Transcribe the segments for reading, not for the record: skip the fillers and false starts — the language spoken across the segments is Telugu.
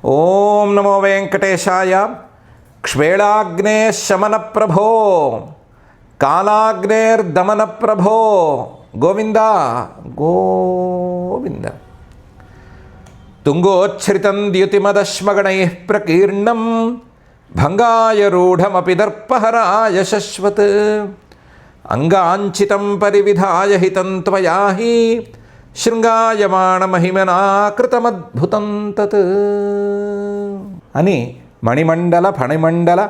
ఓం నమో వెంకటేశాయ. క్ష్వేళాగ్నే శమన ప్రభో కాలాగ్నేర్దమన ప్రభో గోవింద గోవింద. తుంగోచ్ఛ్రితం ద్యుతిమదశ్మగణై ప్రకీర్ణం భంగాయ రూఢమపి దర్పహరాయ శశ్వత్ అంగాంచితం పరివిధాయ హితం త్వయా హి శృంగాయమాణ మహిమనా కృతమద్భుతం తత్ అని మణిమండల ఫణిమండల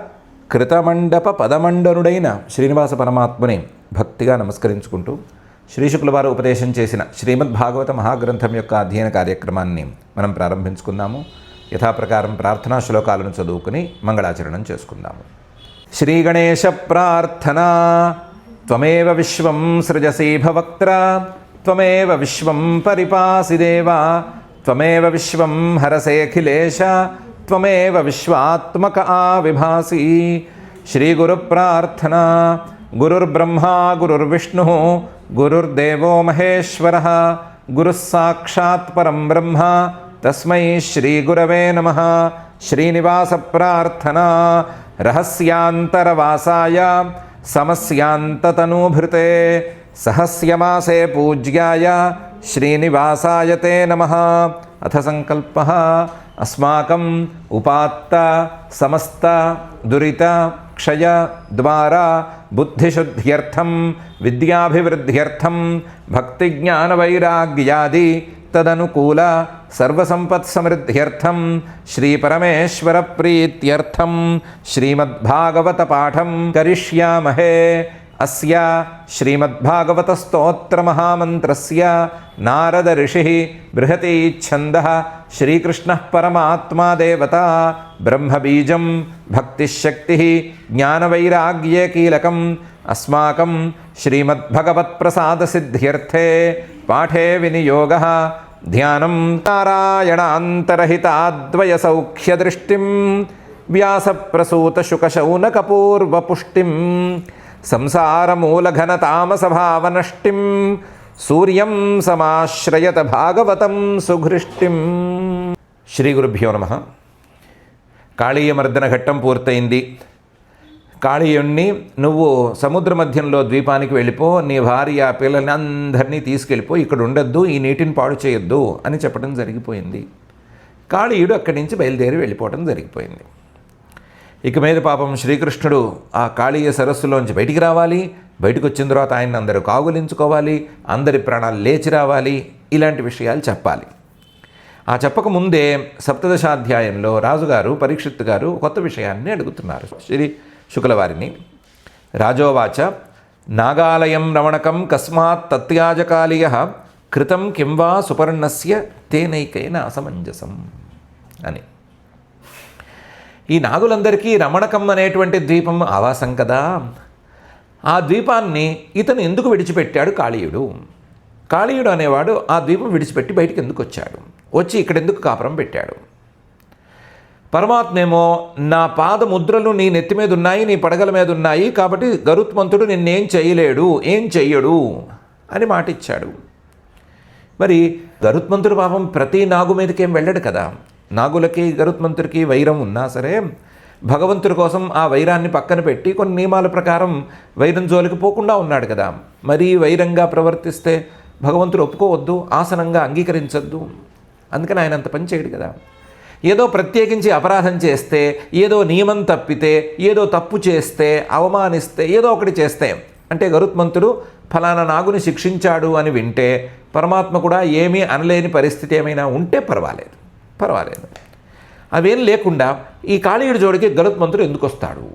కృతమండప పదమండనుడైన శ్రీనివాస పరమాత్మని భక్తిగా నమస్కరించుకుంటూ శ్రీశుకుల వారు ఉపదేశం చేసిన శ్రీమద్భాగవత మహాగ్రంథం యొక్క అధ్యయన కార్యక్రమాన్ని మనం ప్రారంభించుకుందాము. యథాప్రకారం ప్రార్థనా శ్లోకాలను చదువుకుని మంగళాచరణం చేసుకుందాము. శ్రీ గణేశ ప్రార్థన. త్వమేవ విశ్వం సృజసి భవక్త్ర త్వమేవ విశ్వం పరిపాసి దేవా త్వమేవ విశ్వం హరసేఖిలేశ త్వమేవ విశ్వాత్మక ఆవిభాసి. శ్రీ గురు ప్రార్థన. గురుర్బ్రహ్మా గురుర్విష్ణు గురుర్దేవో మహేశ్వరః గురుః సాక్షాత్ పరం బ్రహ్మ తస్మై శ్రీ గురవే నమః. శ్రీనివాస ప్రార్థన. రహస్యాంతరవాసాయ సమస్యాంతతనూభృతే సహస్యమాసే పూజ్యాయ శ్రీనివాసాయ తే నమః. అథ సంకల్పః. అస్మాకం ఉపాత్త సమస్త దురిత క్షయ ద్వారా బుద్ధిశుద్ధ్యర్థం విద్యాభివృద్ధ్యర్థం భక్తిజ్ఞానవైరాగ్యాది తదనుకూల సర్వసంపత్సమృద్ధ్యర్థం శ్రీపరమేశ్వర ప్రీత్యర్థం శ్రీమద్భాగవత పాఠం కరిష్యామహే. అస్య శ్రీమద్భాగవత స్తోత్ర మహామంత్రస్య నారద ఋషిః బృహతి ఛందః శ్రీకృష్ణః పరమాత్మా దేవతా బ్రహ్మబీజం భక్తిశక్తిః జ్ఞానవైరాగ్యే కీలకం. అస్మాకం శ్రీమద్భగవత్ప్రసాదసిద్ధ్యర్థే పాఠే వినియోగః. ధ్యానం నారాయణాంతరహితాద్వయసౌఖ్యదృష్టిం వ్యాసప్రసూతశుకశౌనకపూర్వపుష్టిం సంసారమూలఘనతామసభావనష్టిం సూర్యం సమాశ్రయత భాగవతం సుఘృష్టిం. శ్రీ గురుభ్యో నమః. కాళీయమర్దన ఘట్టం పూర్తయింది. కాళీయుణ్ణి నువ్వు సముద్ర మధ్యంలో ద్వీపానికి వెళ్ళిపో, నీ భార్య పిల్లల్ని అందరినీ తీసుకెళ్ళిపో, ఇక్కడ ఉండొద్దు, ఈ నీటిని పాడు చేయొద్దు అని చెప్పడం జరిగిపోయింది. కాళీయుడు అక్కడి నుంచి బయలుదేరి వెళ్ళిపోవడం జరిగిపోయింది. ఇక మీద పాపం శ్రీకృష్ణుడు ఆ కాళీయ సరస్సులోంచి బయటికి రావాలి. బయటకు వచ్చిన తర్వాత ఆయన అందరూ కాగులించుకోవాలి, అందరి ప్రాణాలు లేచి రావాలి, ఇలాంటి విషయాలు చెప్పాలి. ఆ చెప్పకముందే సప్తదశాధ్యాయంలో రాజుగారు పరీక్షిత్ గారు కొత్త విషయాన్ని అడుగుతున్నారు శ్రీ శుకుల వారిని. రాజోవాచ నాగాలయం రమణకం కస్మాత్ తత్యాజకాలీయ కృతం కిం వా సుపర్ణస్య తేనైకైన అసమంజసం అని. ఈ నాగులందరికీ రమణకం అనేటువంటి ద్వీపం ఆవాసం కదా. ఆ ద్వీపాన్ని ఇతను ఎందుకు విడిచిపెట్టాడు కాళీయుడు? కాళీయుడు అనేవాడు ఆ ద్వీపం విడిచిపెట్టి బయటికి ఎందుకు వచ్చాడు? వచ్చి ఇక్కడ ఎందుకు కాపురం పెట్టాడు? పరమాత్మేమో నా పాదముద్రలు నీ నెత్తి మీద ఉన్నాయి, నీ పడగల మీద ఉన్నాయి, కాబట్టి గరుత్మంతుడు నిన్నేం చేయలేడు, ఏం చెయ్యడు అని మాటిచ్చాడు. మరి గరుత్మంతుడు పాపం ప్రతి నాగు మీదకేం వెళ్ళడు కదా. నాగులకి గరుత్మంతుడికి వైరం ఉన్నా సరే భగవంతుడి కోసం ఆ వైరాన్ని పక్కన పెట్టి కొన్ని నియమాల ప్రకారం వైరం జోలికి పోకుండా ఉన్నాడు కదా. మరీ వైరంగా ప్రవర్తిస్తే భగవంతుడు ఒప్పుకోవద్దు, ఆసనంగా అంగీకరించద్దు. అందుకని ఆయన అంత పని చేయడు కదా. ఏదో ప్రత్యేకించి అపరాధం చేస్తే, ఏదో నియమం తప్పితే, ఏదో తప్పు చేస్తే, అవమానిస్తే, ఏదో ఒకటి చేస్తే, అంటే గరుత్మంతుడు ఫలానా నాగుని శిక్షించాడు అని వింటే పరమాత్మ కూడా ఏమీ అనలేని పరిస్థితి ఏమైనా ఉంటే పర్వాలేదు. అవేం లేకుండా ఈ కాళీయుడి జోడికి గరుత్మంతుడు ఎందుకు వస్తాడు?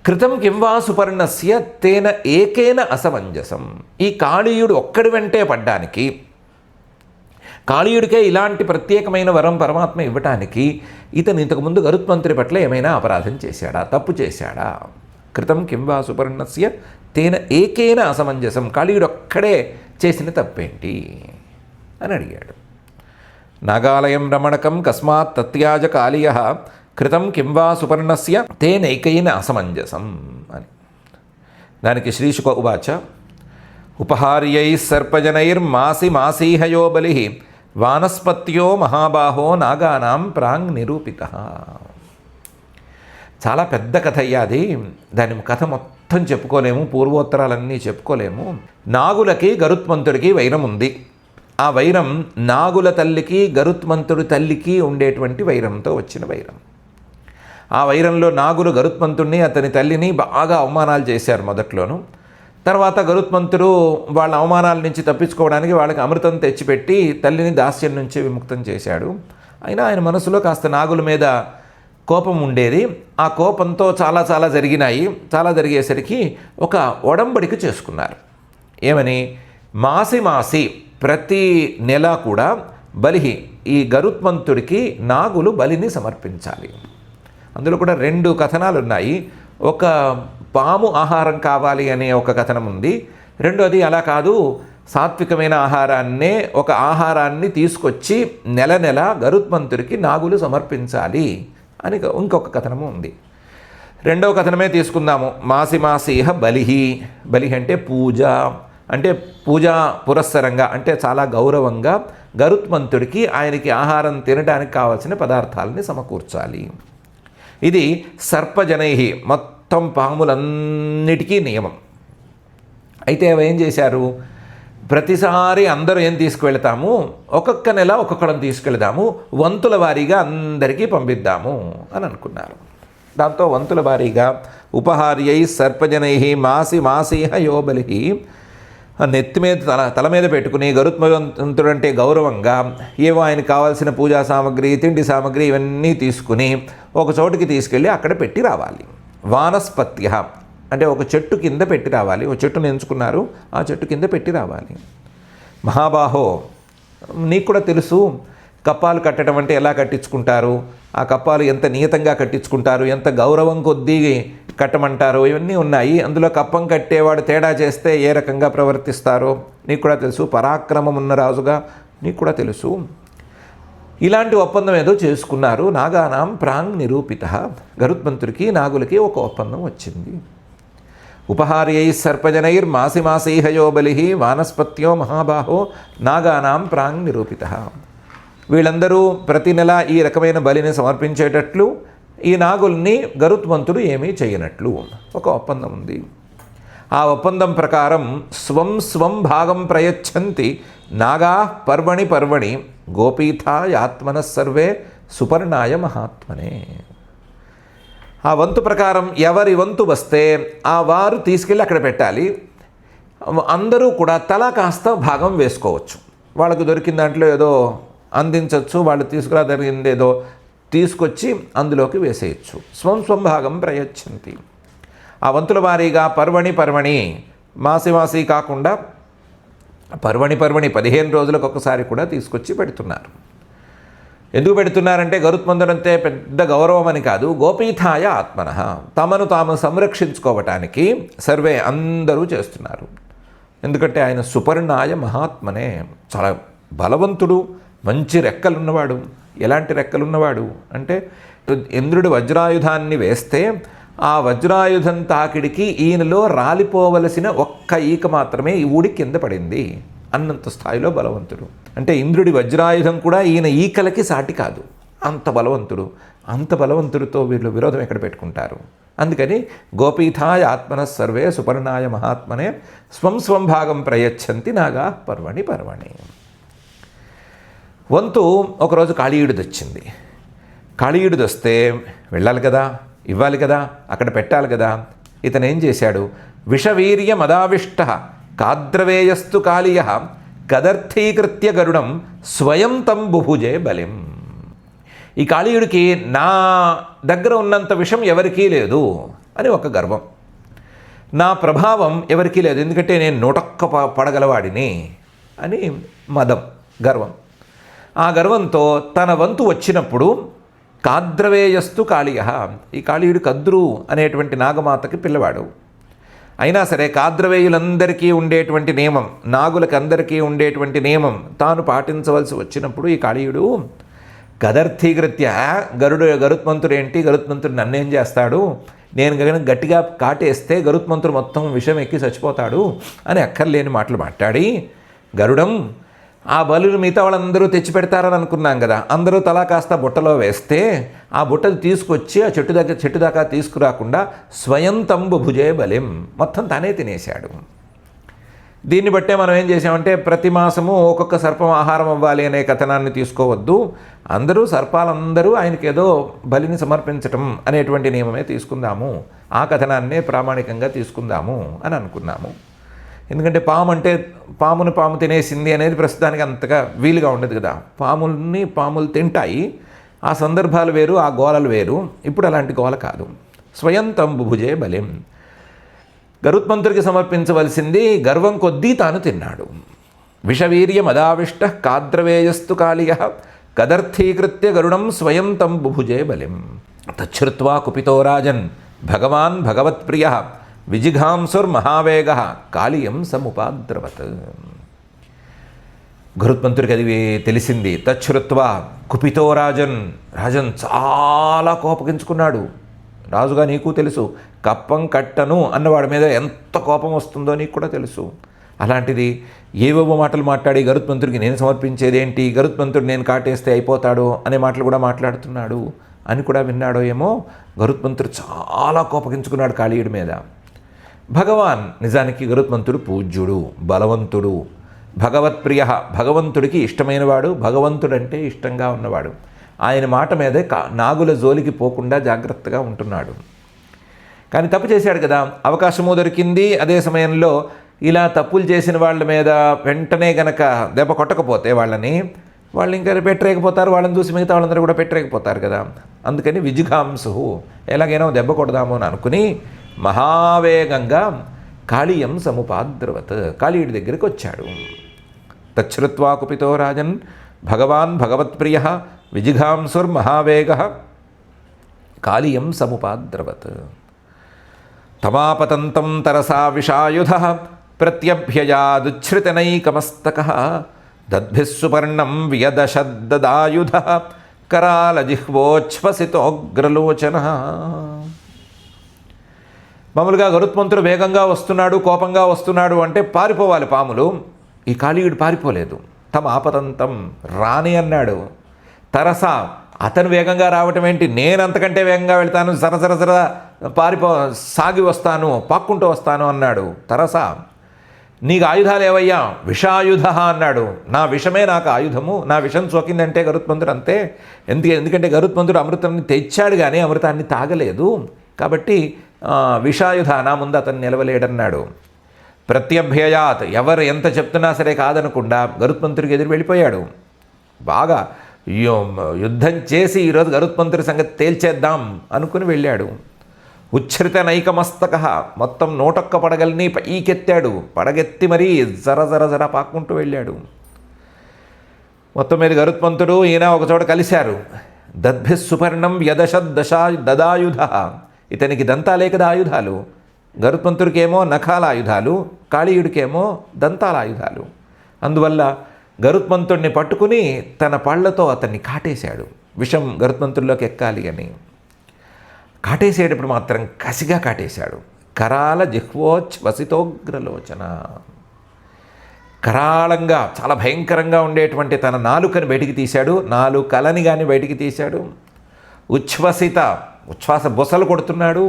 కృతం కింవా సుపర్ణస్య తేన ఏకేన అసమంజసం. ఈ కాళీయుడు ఒక్కడి వెంటే పడ్డానికి, కాళీయుడికే ఇలాంటి ప్రత్యేకమైన వరం పరమాత్మ ఇవ్వటానికి ఇతను ఇంతకుముందు గరుత్మంతుడి పట్ల ఏమైనా అపరాధం చేశాడా, తప్పు చేశాడా? కృతం కింవా సుపర్ణస్య తేన ఏకేన అసమంజసం. కాళీయుడు ఒక్కడే చేసిన తప్పేంటి అని అడిగాడు. నాగాలయం రమణకం కస్మాత్ తత్యాజ కాళీయ కృతం కిం వా సుపర్ణస్య తేనైకైన అసమంజసం అని. దానికి శ్రీశుక ఉవాచ ఉపహార్యై సర్పజనైర్మాసి మాసీహయో బలి వానస్పత్యో మహాబాహో నాగానాం ప్రాంగ్ నిరూపిత. చాలా పెద్ద కథ అయ్యా అది. దాని కథ మొత్తం చెప్పుకోలేము, పూర్వోత్తరాలన్నీ చెప్పుకోలేము. నాగులకి గరుత్మంతుడికి వైరం ఉంది. ఆ వైరం నాగుల తల్లికి గరుత్మంతుడి తల్లికి ఉండేటువంటి వైరంతో వచ్చిన వైరం. ఆ వైరంలో నాగులు గరుత్మంతుడిని అతని తల్లిని బాగా అవమానాలు చేశారు మొదట్లోనూ. తర్వాత గరుత్మంతుడు వాళ్ళ అవమానాల నుంచి తప్పించుకోవడానికి వాళ్ళకి అమృతం తెచ్చిపెట్టి తల్లిని దాస్యం నుంచి విముక్తం చేశాడు. అయినా ఆయన మనసులో కాస్త నాగుల మీద కోపం ఉండేది. ఆ కోపంతో చాలా జరిగినాయి. చాలా జరిగేసరికి ఒక ఒడంబడిక చేసుకున్నారు. ఏమని? మాసి ప్రతి నెల కూడా బలి ఈ గరుత్మంతుడికి నాగులు బలిని సమర్పించాలి. అందులో కూడా 2 కథనాలు ఉన్నాయి. ఒక పాము ఆహారం కావాలి అనే ఒక కథనం ఉంది. రెండోది అలా కాదు, సాత్వికమైన ఆహారాన్నే ఒక ఆహారాన్ని తీసుకొచ్చి నెల గరుత్మంతుడికి నాగులు సమర్పించాలి అని ఇంకొక కథనము ఉంది. రెండవ కథనమే తీసుకుందాము. మాసిమాసీహ బలిహి. బలి అంటే పూజ, అంటే పూజా పురస్సరంగా, అంటే చాలా గౌరవంగా గరుత్మంతుడికి ఆయనకి ఆహారం తినడానికి కావాల్సిన పదార్థాలని సమకూర్చాలి. ఇది సర్పజనై, మొత్తం పాములన్నిటికీ నియమం. అయితే అవి ఏం చేశారు? ప్రతిసారి అందరూ ఏం తీసుకువెళ్తాము, ఒక్కొక్క నెల ఒక్కొక్కడం తీసుకెళ్దాము, వంతుల వారీగా అందరికీ పంపిద్దాము అని అనుకున్నారు. దాంతో వంతుల వారీగా ఉపహార్యై సర్పజనై మాసీహ యోబలి నెత్తి మీద తల మీద పెట్టుకుని గరుత్మంతుడు అంటే గౌరవంగా ఏవో ఆయన కావాల్సిన పూజా సామాగ్రి, తిండి సామాగ్రి ఇవన్నీ తీసుకుని ఒక చోటుకి తీసుకెళ్ళి అక్కడ పెట్టి రావాలి. వానస్పత్య అంటే ఒక చెట్టు కింద పెట్టి రావాలి. ఒక చెట్టును ఎంచుకున్నారు, ఆ చెట్టు కింద పెట్టి రావాలి. మహాబాహో, నీకు కూడా తెలుసు కప్పాలు కట్టడం అంటే ఎలా కట్టించుకుంటారు, ఆ కప్పాలు ఎంత నియతంగా కట్టించుకుంటారు, ఎంత గౌరవం కొద్దీ కట్టమంటారు, ఇవన్నీ ఉన్నాయి. అందులో కప్పం కట్టేవాడు తేడా చేస్తే ఏ రకంగా ప్రవర్తిస్తారో నీకు కూడా తెలుసు. పరాక్రమం ఉన్న రాజుగా నీకు కూడా తెలుసు. ఇలాంటి ఒప్పందం ఏదో చేసుకున్నారు. నాగానాం ప్రాంగ్ నిరూపిత. గరుత్మంతుడికి నాగులకి ఒక ఒప్పందం వచ్చింది. ఉపహార్యై సర్పజనైర్ మాసీహయో బలి వానస్పత్యో మహాబాహో నాగానాం ప్రాంగ్ నిరూపిత. వీళ్ళందరూ ప్రతి నెల ఈ రకమైన బలిని సమర్పించేటట్లు, ఈ నాగుల్ని గరుత్మంతుడు ఏమీ చేయనట్లు ఒక ఒప్పందం ఉంది. ఆ ఒప్పందం ప్రకారం స్వం భాగం ప్రయచ్చంతి నాగా పర్వణి గోపీథాయాత్మన సర్వే సుపర్ణాయ మహాత్మనే. ఆ వంతు ప్రకారం ఎవరి వంతు వస్తే ఆ వారు తీసుకెళ్ళి అక్కడ పెట్టాలి. అందరూ కూడా తలా కాస్త భాగం వేసుకోవచ్చు. వాళ్ళకు దొరికిన దాంట్లో ఏదో అందించవచ్చు, వాళ్ళు తీసుకురా జరిగింది ఏదో తీసుకొచ్చి అందులోకి వేసేయచ్చు. స్వం భాగం ప్రయచ్చంతి. ఆ వంతుల వారీగా పర్వణి మాసి కాకుండా పర్వణి 15 రోజులకు ఒకసారి కూడా తీసుకొచ్చి పెడుతున్నారు. ఎందుకు పెడుతున్నారంటే గరుత్మంతుడంతే పెద్ద గౌరవం అని కాదు, గోపీథాయ ఆత్మన, తమను తాము సంరక్షించుకోవటానికి సర్వే అందరూ చేస్తున్నారు. ఎందుకంటే ఆయన సుపర్ణాయ మహాత్మనే, చాలా బలవంతుడు, మంచి రెక్కలున్నవాడు. ఎలాంటి రెక్కలున్నవాడు అంటే ఇంద్రుడు వజ్రాయుధాన్ని వేస్తే ఆ వజ్రాయుధం తాకిడికి ఈయనలో రాలిపోవలసిన ఒక్క ఈక మాత్రమే ఈ ఊడి కింద పడింది అన్నంత స్థాయిలో బలవంతుడు. అంటే ఇంద్రుడి వజ్రాయుధం కూడా ఈయన ఈకలకి సాటి కాదు, అంత బలవంతుడు. అంత బలవంతుడితో వీళ్ళు విరోధం ఎక్కడ పెట్టుకుంటారు? అందుకని గోపీథాయ ఆత్మన సర్వే సుపర్ణాయ మహాత్మనే స్వం భాగం ప్రయచ్చంతి నాగా పర్వణి. వంతు ఒకరోజు కాళీయుడిది వచ్చింది. కాళీయుడిది వస్తే వెళ్ళాలి కదా, ఇవ్వాలి కదా, అక్కడ పెట్టాలి కదా. ఇతను ఏం చేశాడు? విషవీర్య మదావిష్ట కాద్రవేయస్తు కాళీయ కదర్థీకృత్య గరుడం స్వయం తం బుభుజే బలిం. ఈ కాళీయుడికి నా దగ్గర ఉన్నంత విషం ఎవరికీ లేదు అని ఒక గర్వం, నా ప్రభావం ఎవరికీ లేదు, ఎందుకంటే నేను 101 పడగలవాడిని అని మదం, గర్వం. ఆ గర్వంతో తన వంతు వచ్చినప్పుడు కాద్రవేయస్తు కాళీయ, ఈ కాళీయుడు కద్రు అనేటువంటి నాగమాతకి పిల్లవాడు. అయినా సరే కాద్రవేయులందరికీ ఉండేటువంటి నియమం, నాగులకి అందరికీ ఉండేటువంటి నియమం తాను పాటించవలసి వచ్చినప్పుడు ఈ కాళీయుడు గదర్థీకృత్య, గరుత్మంతుడు ఏంటి, గరుత్మంతుడు నన్నేం చేస్తాడు, నేను కనుక గట్టిగా కాటేస్తే గరుత్మంతుడు మొత్తం విషం ఎక్కి చచ్చిపోతాడు అని అక్కర్లేని మాటలు మాట్లాడి గరుడం ఆ బలులు మిగతా వాళ్ళందరూ తెచ్చి పెడతారని అనుకున్నాం కదా, అందరూ తలా కాస్త బుట్టలో వేస్తే ఆ బుట్టలు తీసుకొచ్చి ఆ చెట్టు దాకా తీసుకురాకుండా స్వయం తంబు భుజే బలిం మొత్తం తానే తినేశాడు. దీన్ని బట్టే మనం ఏం చేసామంటే ప్రతి మాసము ఒక్కొక్క సర్పం ఆహారం అవ్వాలి అనే కథనాన్ని తీసుకోవద్దు, సర్పాలందరూ ఆయనకి ఏదో బలిని సమర్పించటం అనేటువంటి నియమమే తీసుకుందాము, ఆ కథనాన్నే ప్రామాణికంగా తీసుకుందాము అని అనుకున్నాము. ఎందుకంటే పామును పాము తినేసింది అనేది ప్రస్తుతానికి అంతగా వీలుగా ఉండదు కదా, పాములు తింటాయి, ఆ సందర్భాలు వేరు, ఆ గోలలు వేరు. ఇప్పుడు అలాంటి గోల కాదు. స్వయం తంబు భుజే బలిం, గరుత్మంతుడికి సమర్పించవలసింది గర్వం కొద్దీ తాను తిన్నాడు. విషవీర్య మదావిష్ట కాద్రవేయస్తు కాళియ కదర్థీకృత్య గరుడం స్వయం తంబు భుజే బలిం తచ్ఛ్రుత్వా కుపితో రాజన్ భగవాన్ భగవత్ప్రియ విజిఘాంసుర్మహావేగ కాళియం సముపాద్రవత్. గరుత్మంతుడికి అది తెలిసింది. తచ్ఛ్రుత్వా కుపితో రాజన్ చాలా కోపగించుకున్నాడు. రాజుగా నీకు తెలుసు, కప్పం కట్టను అన్నవాడి మీద ఎంత కోపం వస్తుందో నీకు కూడా తెలుసు. అలాంటిది ఏవేవో మాటలు మాట్లాడి గరుత్మంతుడికి నేను సమర్పించేదేంటి, గరుత్మంతుడు నేను కాటేస్తే అయిపోతాడు అనే మాటలు కూడా మాట్లాడుతున్నాడు అని కూడా విన్నాడో ఏమో. గరుత్మంతుడు చాలా కోపగించుకున్నాడు కాళీయుడి మీద. భగవాన్, నిజానికి గరుత్మంతుడు పూజ్యుడు, బలవంతుడు, భగవత్ప్రియ, భగవంతుడికి ఇష్టమైనవాడు, భగవంతుడంటే ఇష్టంగా ఉన్నవాడు. ఆయన మాట మీదే నాగుల జోలికి పోకుండా జాగ్రత్తగా ఉంటున్నాడు. కానీ తప్పు చేశాడు కదా, అవకాశము దొరికింది. అదే సమయంలో ఇలా తప్పులు చేసిన వాళ్ళ మీద వెంటనే గనక దెబ్బ కొట్టకపోతే వాళ్ళు ఇంకా పెట్టరేకపోతారు, వాళ్ళని చూసి మిగతా వాళ్ళందరూ కూడా పెట్టరేకపోతారు కదా. అందుకని విజిఘాంసు, ఎలాగైనా దెబ్బ కొడదాము అని అనుకుని మహావేగంగా కాళీయం సముపాద్రవత్, కాళీయుడి దగ్గరికి వచ్చాడు. తచ్ఛ్రుత్వా కుపితో రాజన్ భగవాన్ భగవత్ప్రియ విజిఘాంసుర్మహావేగ కాళీయం సముపాద్రవత్ తమాపతంతం తరసా విషాయుధ ప్రత్యభ్యయాదుచ్ఛ్రితనైకమస్తక దద్భిస్సుపర్ణం వ్యదశద్దదాయుధ కరాలజిహ్వోచ్ఛ్వసితోగ్రలోచన. మామూలుగా గరుత్మంతుడు వేగంగా వస్తున్నాడు, కోపంగా వస్తున్నాడు అంటే పారిపోవాలి పాములు. ఈ కాళీయుడు పారిపోలేదు. తమ ఆపతంతం, రాని అన్నాడు. తరస, అతను వేగంగా రావటం ఏంటి, నేను అంతకంటే వేగంగా వెళ్తాను, సరసరసర సాగి వస్తాను, పాక్కుంటూ వస్తాను అన్నాడు. తరస, నీకు ఆయుధాలు ఏవయ్యా, విషాయుధ అన్నాడు. నా విషమే నాకు ఆయుధము, నా విషం సోకిందంటే గరుత్మంతుడు అంతే. ఎందుకంటే గరుత్మంతుడు అమృతాన్ని తెచ్చాడు కానీ అమృతాన్ని తాగలేదు. కాబట్టి విషాయుధ, నా ముందు అతను నిలవలేడన్నాడు. ప్రత్యభ్యయాత్, ఎవరు ఎంత చెప్తున్నా సరే కాదనకుండా గరుత్మంతుడికి ఎదురు వెళ్ళిపోయాడు. బాగా యుద్ధం చేసి ఈరోజు గరుత్మంతుడి సంగతి తేల్చేద్దాం అనుకుని వెళ్ళాడు. ఉచ్ఛ్రిత నైకమస్తక, మొత్తం 101 పడగల్ని పైకెత్తాడు. పడగెత్తి మరీ జర పాక్కుంటూ వెళ్ళాడు. మొత్తం మీద గరుత్మంతుడు ఈయన ఒకచోట కలిశారు. దద్భిస్సుపర్ణం దదాయుధ, ఇతనికి దంతాలే కదా ఆయుధాలు. గరుత్మంతుడికేమో నఖాల ఆయుధాలు, కాళీయుడికేమో దంతాల ఆయుధాలు. అందువల్ల గరుత్మంతుడిని పట్టుకుని తన పళ్లతో అతన్ని కాటేశాడు. విషం గరుత్మంతుడిలోకి ఎక్కాలి అని. కాటేసేటప్పుడు మాత్రం కసిగా కాటేశాడు. కరాల జిహ్వోచ్ఛ్వసితోగ్రలోచన, కరాళంగా చాలా భయంకరంగా ఉండేటువంటి తన నాలుకని బయటికి తీశాడు. నాలుకలని కానీ బయటికి తీశాడు. ఉచ్ఛ్వాస బొసలు కొడుతున్నాడు.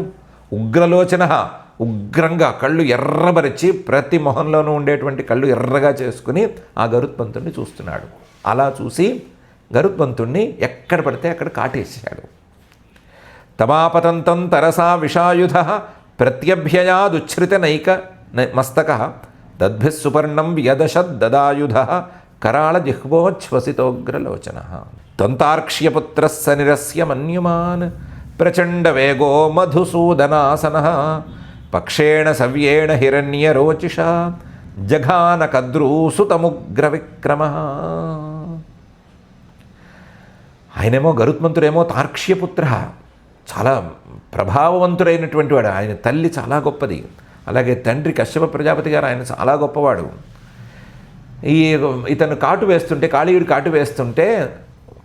ఉగ్రలోచన, ఉగ్రంగా కళ్ళు ఎర్రబరిచి ప్రతి మొహంలోనూ ఉండేటువంటి కళ్ళు ఎర్రగా చేసుకుని ఆ గరుత్మంతుడిని చూస్తున్నాడు. అలా చూసి గరుత్మంతుడిని ఎక్కడ పడితే అక్కడ కాటేశాడు. తమాపతంతం తరసా విషాయుధ ప్రత్యభ్యయాదుచ్ఛ్రిత నైక మస్తక దద్భిస్సుపర్ణం వ్యదశద్దదాయుధ కరాళ జిహ్వోచ్ఛ్వసితోగ్రలోచన దంతార్క్ష్యపుత్ర సనిరస్య మన్యుమాన్ ప్రచండ వేగో మధుసూదనాసన పక్షేణ సవ్యేణ హిరణ్యరోచిష జఘాన కద్రూసుతముగ్ర విక్రమ. ఆయనేమో గరుత్మంతుడేమో తార్క్ష్యపుత్ర, చాలా ప్రభావవంతుడైనటువంటి వాడు. ఆయన తల్లి చాలా గొప్పది. అలాగే తండ్రి కశ్యప ప్రజాపతి గారు ఆయన చాలా గొప్పవాడు. ఇతను కాటు వేస్తుంటే, కాళీయుడు కాటు వేస్తుంటే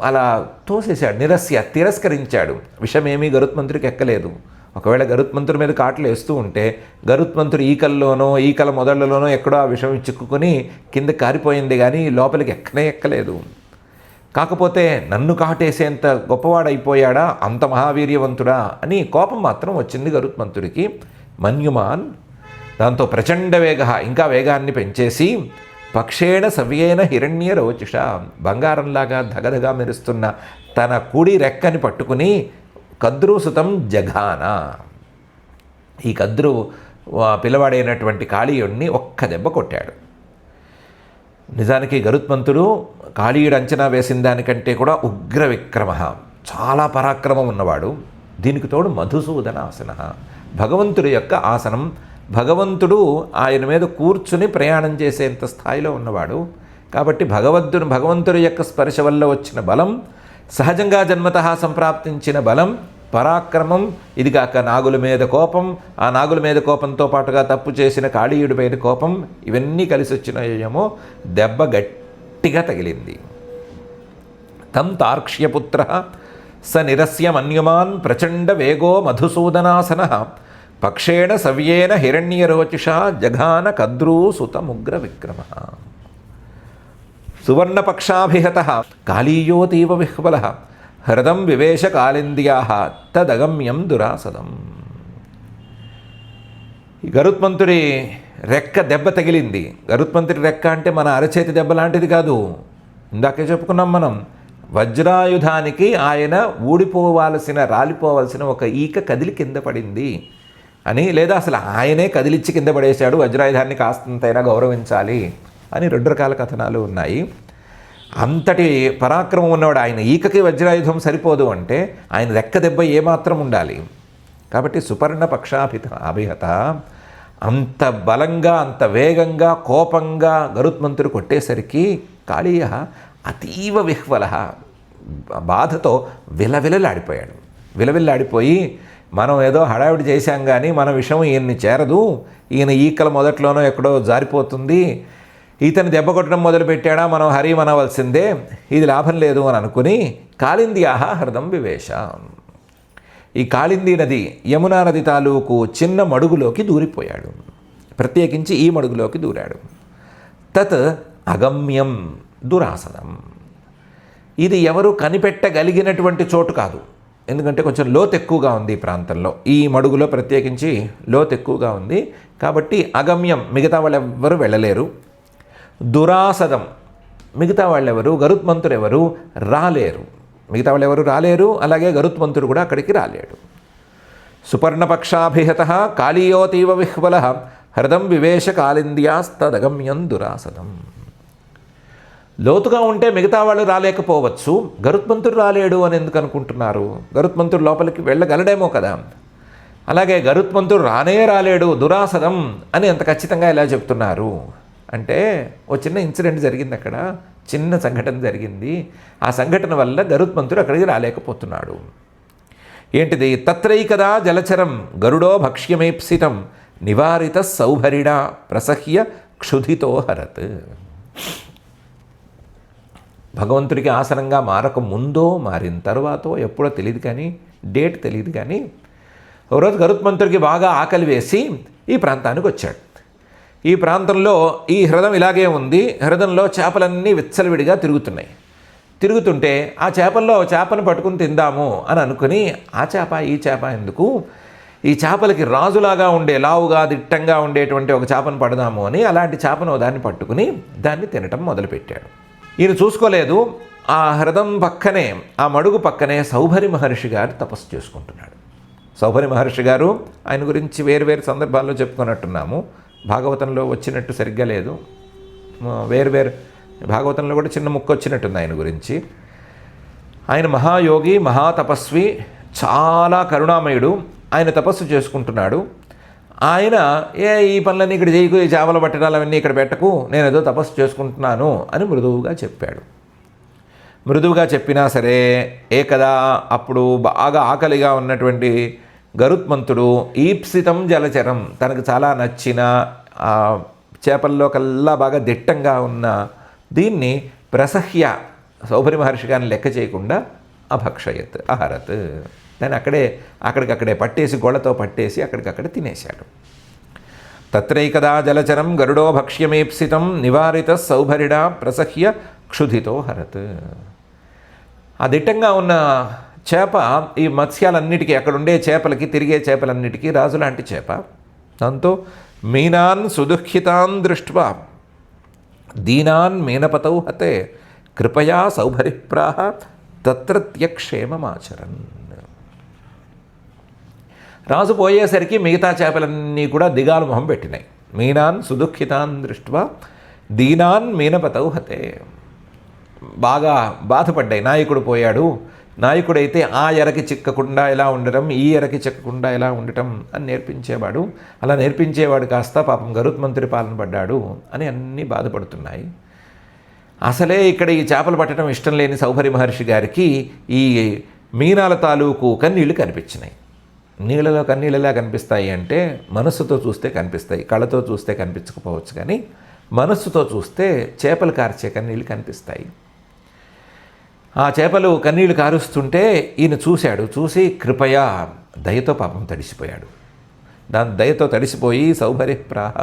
అలా తోసేశాడు. తిరస్కరించాడు. విషమేమీ గరుత్మంతుడికి ఎక్కలేదు. ఒకవేళ గరుత్మంతుడి మీద కాట్లు వేస్తూ ఉంటే గరుత్మంతుడు ఈకల్లోనో ఈకల మొదళ్లలోనో ఎక్కడో ఆ విషం చిక్కుకొని కింద కారిపోయింది, కానీ లోపలికి ఎక్కలేదు. కాకపోతే నన్ను కాటేసేంత గొప్పవాడైపోయాడా, అంత మహావీర్యవంతుడా అని కోపం మాత్రం వచ్చింది గరుత్మంతుడికి. మన్యుమాన్, దాంతో ప్రచండ వేగ, ఇంకా వేగాన్ని పెంచేసి పక్షేణ సవ్యేన హిరణ్య రోచిష, బంగారంలాగా ధగధగా మెరుస్తున్న తన కుడి రెక్కని పట్టుకుని కద్రుసుతం జఘాన, ఈ కద్రు పిల్లవాడైనటువంటి కాళీయుడిని ఒక్క దెబ్బ కొట్టాడు. నిజానికి గరుత్మంతుడు కాళీయుడు అంచనా వేసిన దానికంటే కూడా ఉగ్ర విక్రమ, చాలా పరాక్రమం ఉన్నవాడు. దీనికి తోడు మధుసూదన ఆసన, భగవంతుడి యొక్క ఆసనం, భగవంతుడు ఆయన మీద కూర్చుని ప్రయాణం చేసేంత స్థాయిలో ఉన్నవాడు. కాబట్టి భగవంతుడి యొక్క స్పర్శ వల్ల వచ్చిన బలం, సహజంగా జన్మతః సంప్రాప్తించిన బలం, పరాక్రమం, ఇదిగాక నాగుల మీద కోపం, ఆ నాగుల మీద కోపంతో పాటుగా తప్పు చేసిన కాళీయుడి మీద కోపం, ఇవన్నీ కలిసి వచ్చినాయేమో దెబ్బ గట్టిగా తగిలింది. తం తార్క్ష్యపుత్ర స నిరస్య మన్యుమాన్ ప్రచండ వేగో మధుసూదనాసన పక్షేణ సవ్యేన హిరణ్యరోచిష జఘాన కద్రూ సుతముగ్ర విక్రమ. సువర్ణపక్షాభిహత కాళీయోతీవ విహ్వల హృదం వివేశ కాళింద్యా తదగమ్యం దురాసదం. ఈ గరుత్మంతుడి రెక్క దెబ్బ తగిలింది. గరుత్మంతుడి రెక్క అంటే మన అరచేతి దెబ్బ లాంటిది కాదు. ఇందాకే చెప్పుకున్నాం మనం, వజ్రాయుధానికి ఆయన రాలిపోవాల్సిన ఒక ఈక కదిలి కింద పడింది అని, లేదా అసలు ఆయనే కదిలిచ్చి కింద పడేశాడు, వజ్రాయుధాన్ని కాస్తంతైనా గౌరవించాలి అని 2 రకాల కథనాలు ఉన్నాయి. అంతటి పరాక్రమం ఉన్నవాడు, ఆయన ఈకకి వజ్రాయుధం సరిపోదు అంటే ఆయన రెక్క దెబ్బ ఏమాత్రం ఉండాలి. కాబట్టి సుపర్ణ అభిహత అంత బలంగా, అంత వేగంగా, కోపంగా గరుత్మంతుడు కొట్టేసరికి కాళీయ అతీవ విహ్వల, బాధతో విలవిలలాడిపోయాడు. విలవిల్లాడిపోయి, మనం ఏదో హడావిడి చేశాం కానీ మన విషయం ఈయన్ని చేరదు, ఈయన ఈకల మొదట్లోనో ఎక్కడో జారిపోతుంది, ఈతని దెబ్బ కొట్టడం మొదలుపెట్టాడా మనం హరిమనవలసిందే, ఇది లాభం లేదు అని అనుకుని కాళింద్యాహ హృదం వివేశ, ఈ కాళింది నది, యమునా నది తాలూకు చిన్న మడుగులోకి దూరిపోయాడు. ప్రత్యేకించి ఈ మడుగులోకి దూరాడు. తత్ అగమ్యం దురాసనం, ఇది ఎవరు కనిపెట్టగలిగినటువంటి చోటు కాదు. ఎందుకంటే కొంచెం లోతు ఎక్కువగా ఉంది ఈ ప్రాంతంలో, ఈ మడుగులో ప్రత్యేకించి లోతు ఎక్కువగా ఉంది. కాబట్టి అగమ్యం, మిగతా వాళ్ళెవ్వరూ వెళ్ళలేరు. దురాసదం, మిగతా వాళ్ళెవరు, గరుత్మంతుడు ఎవరు రాలేరు, మిగతా వాళ్ళు ఎవరు రాలేరు, అలాగే గరుత్మంతుడు కూడా అక్కడికి రాలేడు. సుపర్ణపక్షాభిహత కాళీయోతీవ విహ్వల హృదం వివేశ కాళింద్యాస్తదగమ్యం దురాసదం. లోతుగా ఉంటే మిగతా వాళ్ళు రాలేకపోవచ్చు, గరుత్మంతుడు రాలేడు అని ఎందుకు అనుకుంటున్నారు? గరుత్మంతుడు లోపలికి వెళ్ళగలడేమో కదా. అలాగే గరుత్మంతుడు రాలేడు దురాసదం అని ఎంత ఖచ్చితంగా ఎలా చెప్తున్నారు అంటే, ఓ చిన్న ఇన్సిడెంట్ జరిగింది అక్కడ, చిన్న సంఘటన జరిగింది. ఆ సంఘటన వల్ల గరుత్మంతుడు అక్కడికి రాలేకపోతున్నాడు. ఏంటిది? తత్రైకదా జలచరం గరుడో భక్ష్యమేప్సితం నివారిత సౌభరిడా ప్రసహ్య క్షుధితో హరత్. భగవంతుడికి ఆసనంగా మారక ముందో మారిన తర్వాతో ఎప్పుడో తెలియదు, కానీ డేట్ తెలియదు. కానీ ఒకరోజు గరుత్మంతుడికి బాగా ఆకలి వేసి ఈ ప్రాంతానికి వచ్చాడు. ఈ ప్రాంతంలో ఈ హ్రదం ఇలాగే ఉంది. హ్రదంలో చేపలన్నీ విచ్చలవిడిగా తిరుగుతుంటే ఆ చేపల్లో చేపను పట్టుకుని తిందాము అని అనుకుని, ఆ చేప ఈ చేప ఎందుకు, ఈ చేపలకి రాజులాగా ఉండే, లావుగా దిట్టంగా ఉండేటువంటి ఒక చేపను పడదాము అని అలాంటి చేపను దాన్ని పట్టుకుని దాన్ని తినటం మొదలుపెట్టాడు. ఈయన చూసుకోలేదు, ఆ హ్రదం పక్కనే, ఆ మడుగు పక్కనే సౌభరి మహర్షి గారు తపస్సు చేసుకుంటున్నాడు. సౌభరి మహర్షి గారు, ఆయన గురించి వేరు సందర్భాల్లో చెప్పుకున్నట్టున్నాము. భాగవతంలో వచ్చినట్టు సరిగ్గా లేదు, వేరు భాగవతంలో కూడా చిన్న ముక్క వచ్చినట్టుంది ఆయన గురించి. ఆయన మహాయోగి, మహాతపస్వి, చాలా కరుణామయుడు. ఆయన తపస్సు చేసుకుంటున్నాడు. ఆయన ఈ పనులన్నీ ఇక్కడ చేయకు, ఈ చేపల పట్టడాలు అవన్నీ ఇక్కడ పెట్టకు, నేను ఏదో తపస్సు చేసుకుంటున్నాను అని మృదువుగా చెప్పాడు. మృదువుగా చెప్పినా సరే ఏకదా అప్పుడు బాగా ఆకలిగా ఉన్నటువంటి గరుత్మంతుడు ఈప్సితం జలచరం, తనకు చాలా నచ్చిన చేపల్లో కల్లా బాగా దిట్టంగా ఉన్న దీన్ని ప్రసహ్య, సౌభరి మహర్షి గారిని లెక్క చేయకుండా అభక్షయత్, అహరత్. దాన్ని అక్కడికక్కడే పట్టేసి గోళ్ళతో పట్టేసి అక్కడికక్కడే తినేశాడు. తత్రైకదా జలచరం గరుడో భక్ష్యమేప్సితం నివారిత సౌభరిడా ప్రసహ్య క్షుధితో హరత్. ఆ దిట్టంగా ఉన్న చేప ఈ మత్స్యాలన్నిటికీ, అక్కడ ఉండే చేపలకి, తిరిగే చేపలన్నిటికీ రాజు లాంటి చేప. దాంతో మీనాన్ సుదుఃఖితాన్ దృష్ట్వా దీనాన్ మీనపతౌ హతే కృపయా సౌభరిప్రాహ తత్రత్యక్షేమమాచరన్. రాజు పోయేసరికి మిగతా చేపలన్నీ కూడా దిగాలు మొహం పెట్టినాయి. మీనాన్ సుదుఃఖితాన్ దృష్ట్వా దీనాన్ మీనపతౌ హతే. బాగా బాధపడ్డాయి. నాయకుడు పోయాడు, నాయకుడైతే ఆ ఎరకి చిక్కకుండా ఎలా ఉండటం, ఈ ఎరకి చిక్కకుండా ఎలా ఉండటం అని నేర్పించేవాడు. అలా నేర్పించేవాడు కాస్త పాపం గరుత్మంతుడి పాలన పడ్డాడు అని అన్నీ బాధపడుతున్నాయి. అసలే ఇక్కడ ఈ చేపలు పట్టడం ఇష్టం లేని సౌభరి మహర్షి గారికి ఈ మీనాల తాలూకు కన్నీళ్లు కనిపించినాయి. నీళ్ళలో కన్నీళ్ళలా కనిపిస్తాయి అంటే మనస్సుతో చూస్తే కనిపిస్తాయి, కళ్ళతో చూస్తే కనిపించకపోవచ్చు, కానీ మనస్సుతో చూస్తే చేపలు కార్చే కన్నీళ్ళు కనిపిస్తాయి. ఆ చేపలు కన్నీళ్లు కారుస్తుంటే ఈయన చూశాడు. చూసి కృపయా, దయతో పాపం తడిసిపోయాడు. దాని దయతో తడిసిపోయి సౌభరిప్రాహ,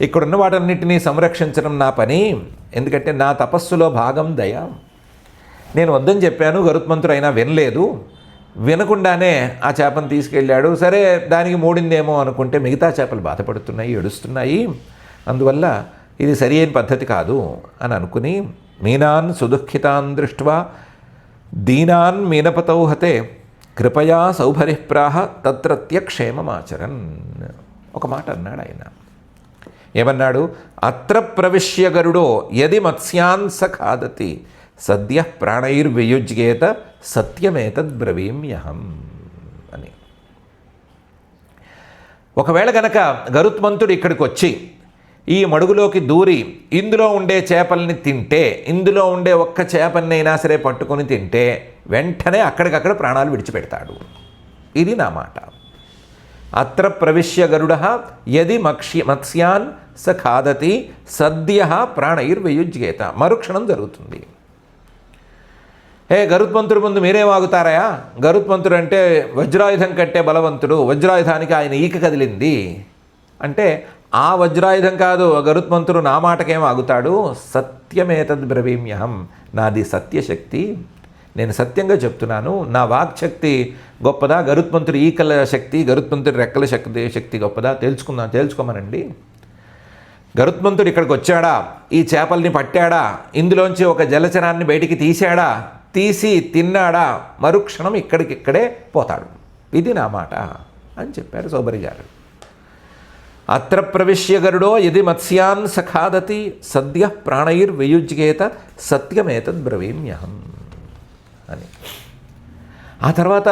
ఇక్కడున్న వాటన్నిటినీ సంరక్షించడం నా పని, ఎందుకంటే నా తపస్సులో భాగం దయ. నేను వద్దని చెప్పాను, గరుత్మంతుడు అయినా వినలేదు. వినకుండానే ఆ చేపను తీసుకెళ్ళాడు. సరే, దానికి మూడిందేమో అనుకుంటే మిగతా చేపలు బాధపడుతున్నాయి, ఏడుస్తున్నాయి. అందువల్ల ఇది సరి అయిన పద్ధతి కాదు అని అనుకుని మీనాన్ సుదుఃఖితాన్ దృష్ట్వా దీనాన్ మీనపతౌ హతే కృపయా సౌభరిప్రాహ తత్రత్యక్షేమమాచరన్. ఒక మాట అన్నాడు ఆయన. ఏమన్నాడు? అత్ర ప్రవిశ్య గరుడో యది మత్స్యాన్ స ఖాదతి సద్య ప్రాణైర్వియుజ్యేత సత్యమేతద్బ్రవీమ్యహం అని. ఒకవేళ గనక గరుత్మంతుడు ఇక్కడికి వచ్చి ఈ మడుగులోకి దూరి ఇందులో ఉండే చేపల్ని తింటే, ఇందులో ఉండే ఒక్క చేపన్నైనా సరే పట్టుకొని తింటే వెంటనే అక్కడికక్కడ ప్రాణాలు విడిచిపెడతాడు. ఇది నా మాట. అత్ర ప్రవిశ్య గరుడ యది మత్స్యాన్ స ఖాదతి సద్య ప్రాణైర్వియుజ్యేత. మరుక్షణం జరుగుతుంది. గరుత్మంతుడు ముందు మీరే వాగుతారయా? గరుత్మంతుడు అంటే వజ్రాయుధం కంటే బలవంతుడు, వజ్రాయుధానికి ఆయన ఈక కదిలింది అంటే ఆ వజ్రాయుధం కాదు, గరుత్మంతుడు నా మాటకేం ఆగుతాడు? సత్యమేతద్ బ్రవీమ్యహం, నాది సత్యశక్తి, నేను సత్యంగా చెప్తున్నాను. నా వాక్శక్తి గొప్పదా, గరుత్మంతుడి ఈకల శక్తి, గరుత్మంతుడి రెక్కల శక్తి గొప్పదా? తేల్చుకోమనండి. గరుత్మంతుడు ఇక్కడికి వచ్చాడా, ఈ చేపల్ని పట్టాడా, ఇందులోంచి ఒక జలచరాన్ని బయటికి తీశాడా, తీసి తిన్నాడా, మరుక్షణం ఇక్కడికిక్కడే పోతాడు. ఇది నా మాట అని చెప్పారు సౌభరి గారు. అత్ర ప్రవిశ్య గరుడో యది మత్స్యాన్ సఖాదతి సద్య ప్రాణైర్వియుజ్యేత సత్యమేతద్ బ్రవీమ్యహం అని. ఆ తర్వాత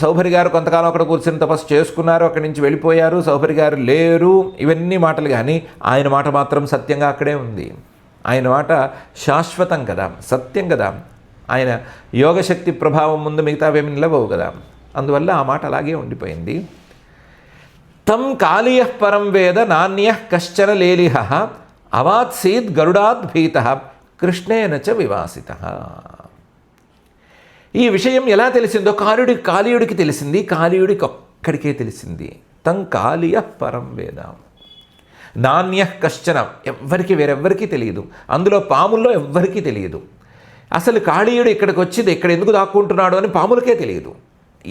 సౌభరి గారు కొంతకాలం అక్కడ కూర్చొని తపస్సు చేసుకున్నారు. అక్కడి నుంచి వెళ్ళిపోయారు. సౌభరి గారు లేరు. ఇవన్నీ మాటలు, కానీ ఆయన మాట మాత్రం సత్యంగా అక్కడే ఉంది. ఆయన మాట శాశ్వతం కదా, సత్యం కదా. ఆయన యోగశక్తి ప్రభావం ముందు మిగతావేమి నిలవవు కదా. అందువల్ల ఆ మాట అలాగే ఉండిపోయింది. తం కాళీయ పరం వేద నాణ్య కశ్చన లేలిహ అవాత్సీద్ గరుడాద్ భీత కృష్ణేన చ వివాసిత. ఈ విషయం ఎలా తెలిసిందో కాళీయుడికి తెలిసింది, కాళీయుడికి ఒక్కడికే తెలిసింది. తం కాళీయ పరం వేద నాణ్య కశ్చన, వేరెవ్వరికీ తెలియదు. అందులో పాముల్లో ఎవ్వరికీ తెలియదు. అసలు కాళీయుడు ఇక్కడికి వచ్చింది, ఇక్కడ ఎందుకు దాక్కుంటున్నాడు అని పాములకే తెలియదు.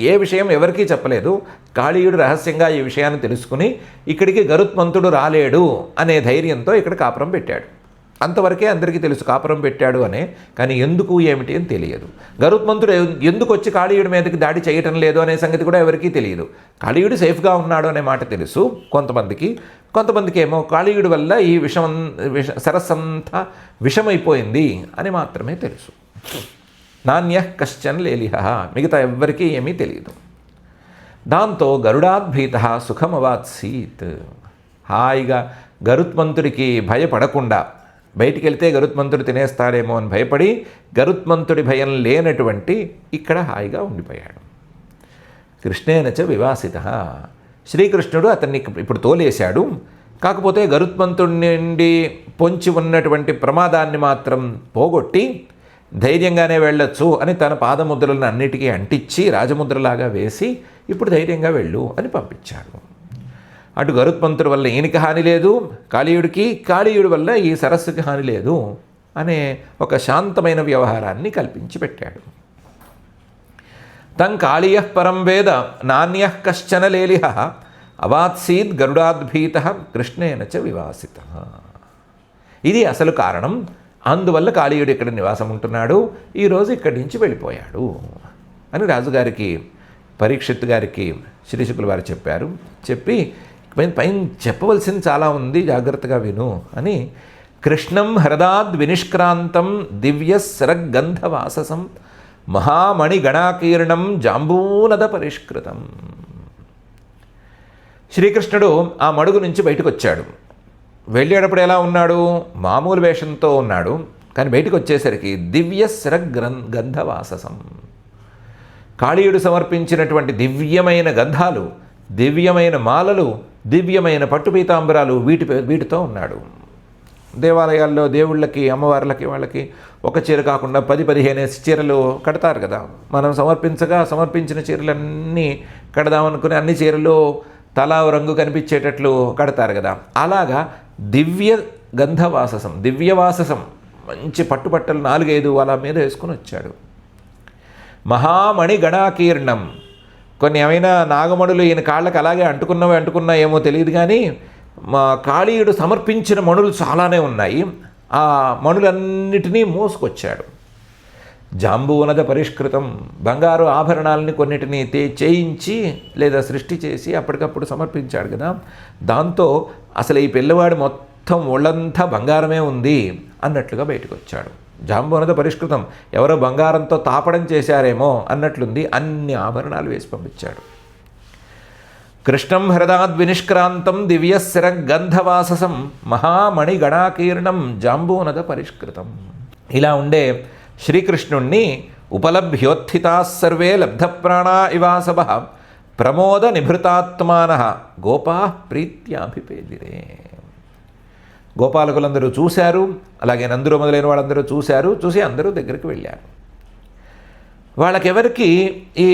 ఏ విషయం ఎవరికీ చెప్పలేదు. కాళీయుడు రహస్యంగా ఈ విషయాన్ని తెలుసుకుని ఇక్కడికి గరుత్మంతుడు రాలేడు అనే ధైర్యంతో ఇక్కడ కాపురం పెట్టాడు. అంతవరకే అందరికీ తెలుసు కాపురం పెట్టాడు అనే, కానీ ఎందుకు ఏమిటి అని తెలియదు. గరుత్మంతుడు ఎందుకు వచ్చి కాళీయుడి మీదకి దాడి చేయటం లేదు అనే సంగతి కూడా ఎవరికీ తెలియదు. కాళీయుడు సేఫ్గా ఉన్నాడు అనే మాట తెలుసు కొంతమందికి ఏమో కాళీయుడి వల్ల ఈ సరస్సంతా విషమైపోయింది అని మాత్రమే తెలుసు. నాణ్య కశ్చన్ లేలిహ, మిగతా ఎవ్వరికీ ఏమీ తెలియదు. దాంతో గరుడాద్భీత సుఖమవాత్సీత్, హాయిగా గరుత్మంతుడికి భయపడకుండా, బయటికి వెళ్తే గరుత్మంతుడు తినేస్తాడేమో అని భయపడి గరుత్మంతుడి భయం లేనటువంటి ఇక్కడ హాయిగా ఉండిపోయాడు. కృష్ణేనచ వివాసిత, శ్రీకృష్ణుడు అతన్ని ఇప్పుడు తోలేశాడు. కాకపోతే గరుత్మంతుడి నుండి పొంచి ఉన్నటువంటి ప్రమాదాన్ని మాత్రం పోగొట్టి ధైర్యంగానే వెళ్ళొచ్చు అని తన పాదముద్రలను అన్నిటికీ అంటించి రాజముద్రలాగా వేసి ఇప్పుడు ధైర్యంగా వెళ్ళు అని పంపించాడు. అటు గరుత్మంతుడి వల్ల ఈయనకి హాని లేదు, కాళీయుడి వల్ల ఈ సరస్సుకి హాని లేదు అనే ఒక శాంతమైన వ్యవహారాన్ని కల్పించి పెట్టాడు. తం కాళీయ పరం వేద నాణ్య కశ్చన లేలిహ అవాత్సీద్ గరుడాద్భీత కృష్ణేన చ వివాసిత. ఇది అసలు కారణం. అందువల్ల కాళీయుడు ఇక్కడ నివాసం ఉంటున్నాడు, ఈరోజు ఇక్కడి నుంచి వెళ్ళిపోయాడు అని రాజుగారికి, పరీక్షిత్ గారికి శ్రీశుకుల వారు చెప్పారు. చెప్పి పైన చెప్పవలసింది చాలా ఉంది, జాగ్రత్తగా విను అని కృష్ణం హృదాద్ వినిష్క్రాంతం దివ్య శరగంధవాససం మహామణి గణాకీర్ణం జాంబూనద పరిష్కృతం. శ్రీకృష్ణుడు ఆ మడుగు నుంచి బయటకు వచ్చాడు. వెళ్ళేటప్పుడు ఎలా ఉన్నాడు? మామూలు వేషంతో ఉన్నాడు. కానీ బయటకు వచ్చేసరికి దివ్య శరగంధవాససం, కాళీయుడు సమర్పించినటువంటి దివ్యమైన గంధాలు, దివ్యమైన మాలలు, దివ్యమైన పట్టుపీతాంబరాలు వీటితో ఉన్నాడు. దేవాలయాల్లో దేవుళ్ళకి, అమ్మవార్లకి, వాళ్ళకి ఒక చీర కాకుండా 10-15 చీరలు కడతారు కదా. మనం సమర్పించిన చీరలన్నీ కడదామనుకుని అన్ని చీరలు తలా రంగు కనిపించేటట్లు కడతారు కదా. అలాగా దివ్య గంధవాససం, దివ్యవాససం, మంచి పట్టుబట్టలు 4-5 అలా మీద వేసుకుని వచ్చాడు. మహామణి గణాకీర్ణం, కొన్ని ఏమైనా నాగమణులు ఈయన కాళ్ళకి అలాగే అంటుకున్నా ఏమో తెలియదు, కానీ మా కాళీయుడు సమర్పించిన మణులు చాలానే ఉన్నాయి. ఆ మణులన్నిటినీ మోసుకొచ్చాడు. జాంబూనద పరిష్కృతం, బంగారు ఆభరణాలని కొన్నిటిని చేయించి లేదా సృష్టి చేసి అప్పటికప్పుడు సమర్పించాడు కదా. దాంతో అసలు ఈ పిల్లవాడు మొత్తం ఒళ్ళంతా బంగారమే ఉంది అన్నట్లుగా బయటకు వచ్చాడు. జాంబూనద పరిష్కృతం, ఎవరో బంగారంతో తాపడం చేశారేమో అన్నట్లుంది. అన్ని ఆభరణాలు వేసి పంపించాడు. కృష్ణం హృదాద్ వినిష్క్రాంతం దివ్య శరగంధవాససం మహామణి గణాకీర్ణం జాంబూనద పరిష్కృతం. ఇలా ఉండే శ్రీకృష్ణుణ్ణి ఉపలభ్యోత్థితా సర్వే లబ్ధప్రాణా ఇవాసవ ప్రమోద నిభృతాత్మాన గోపా ప్రీత్యాభిపేదిరే. గోపాలకులందరూ చూశారు, అలాగే నందురు మొదలైన వాళ్ళందరూ చూసి అందరూ దగ్గరికి వెళ్ళారు. వాళ్ళకెవరికి ఈ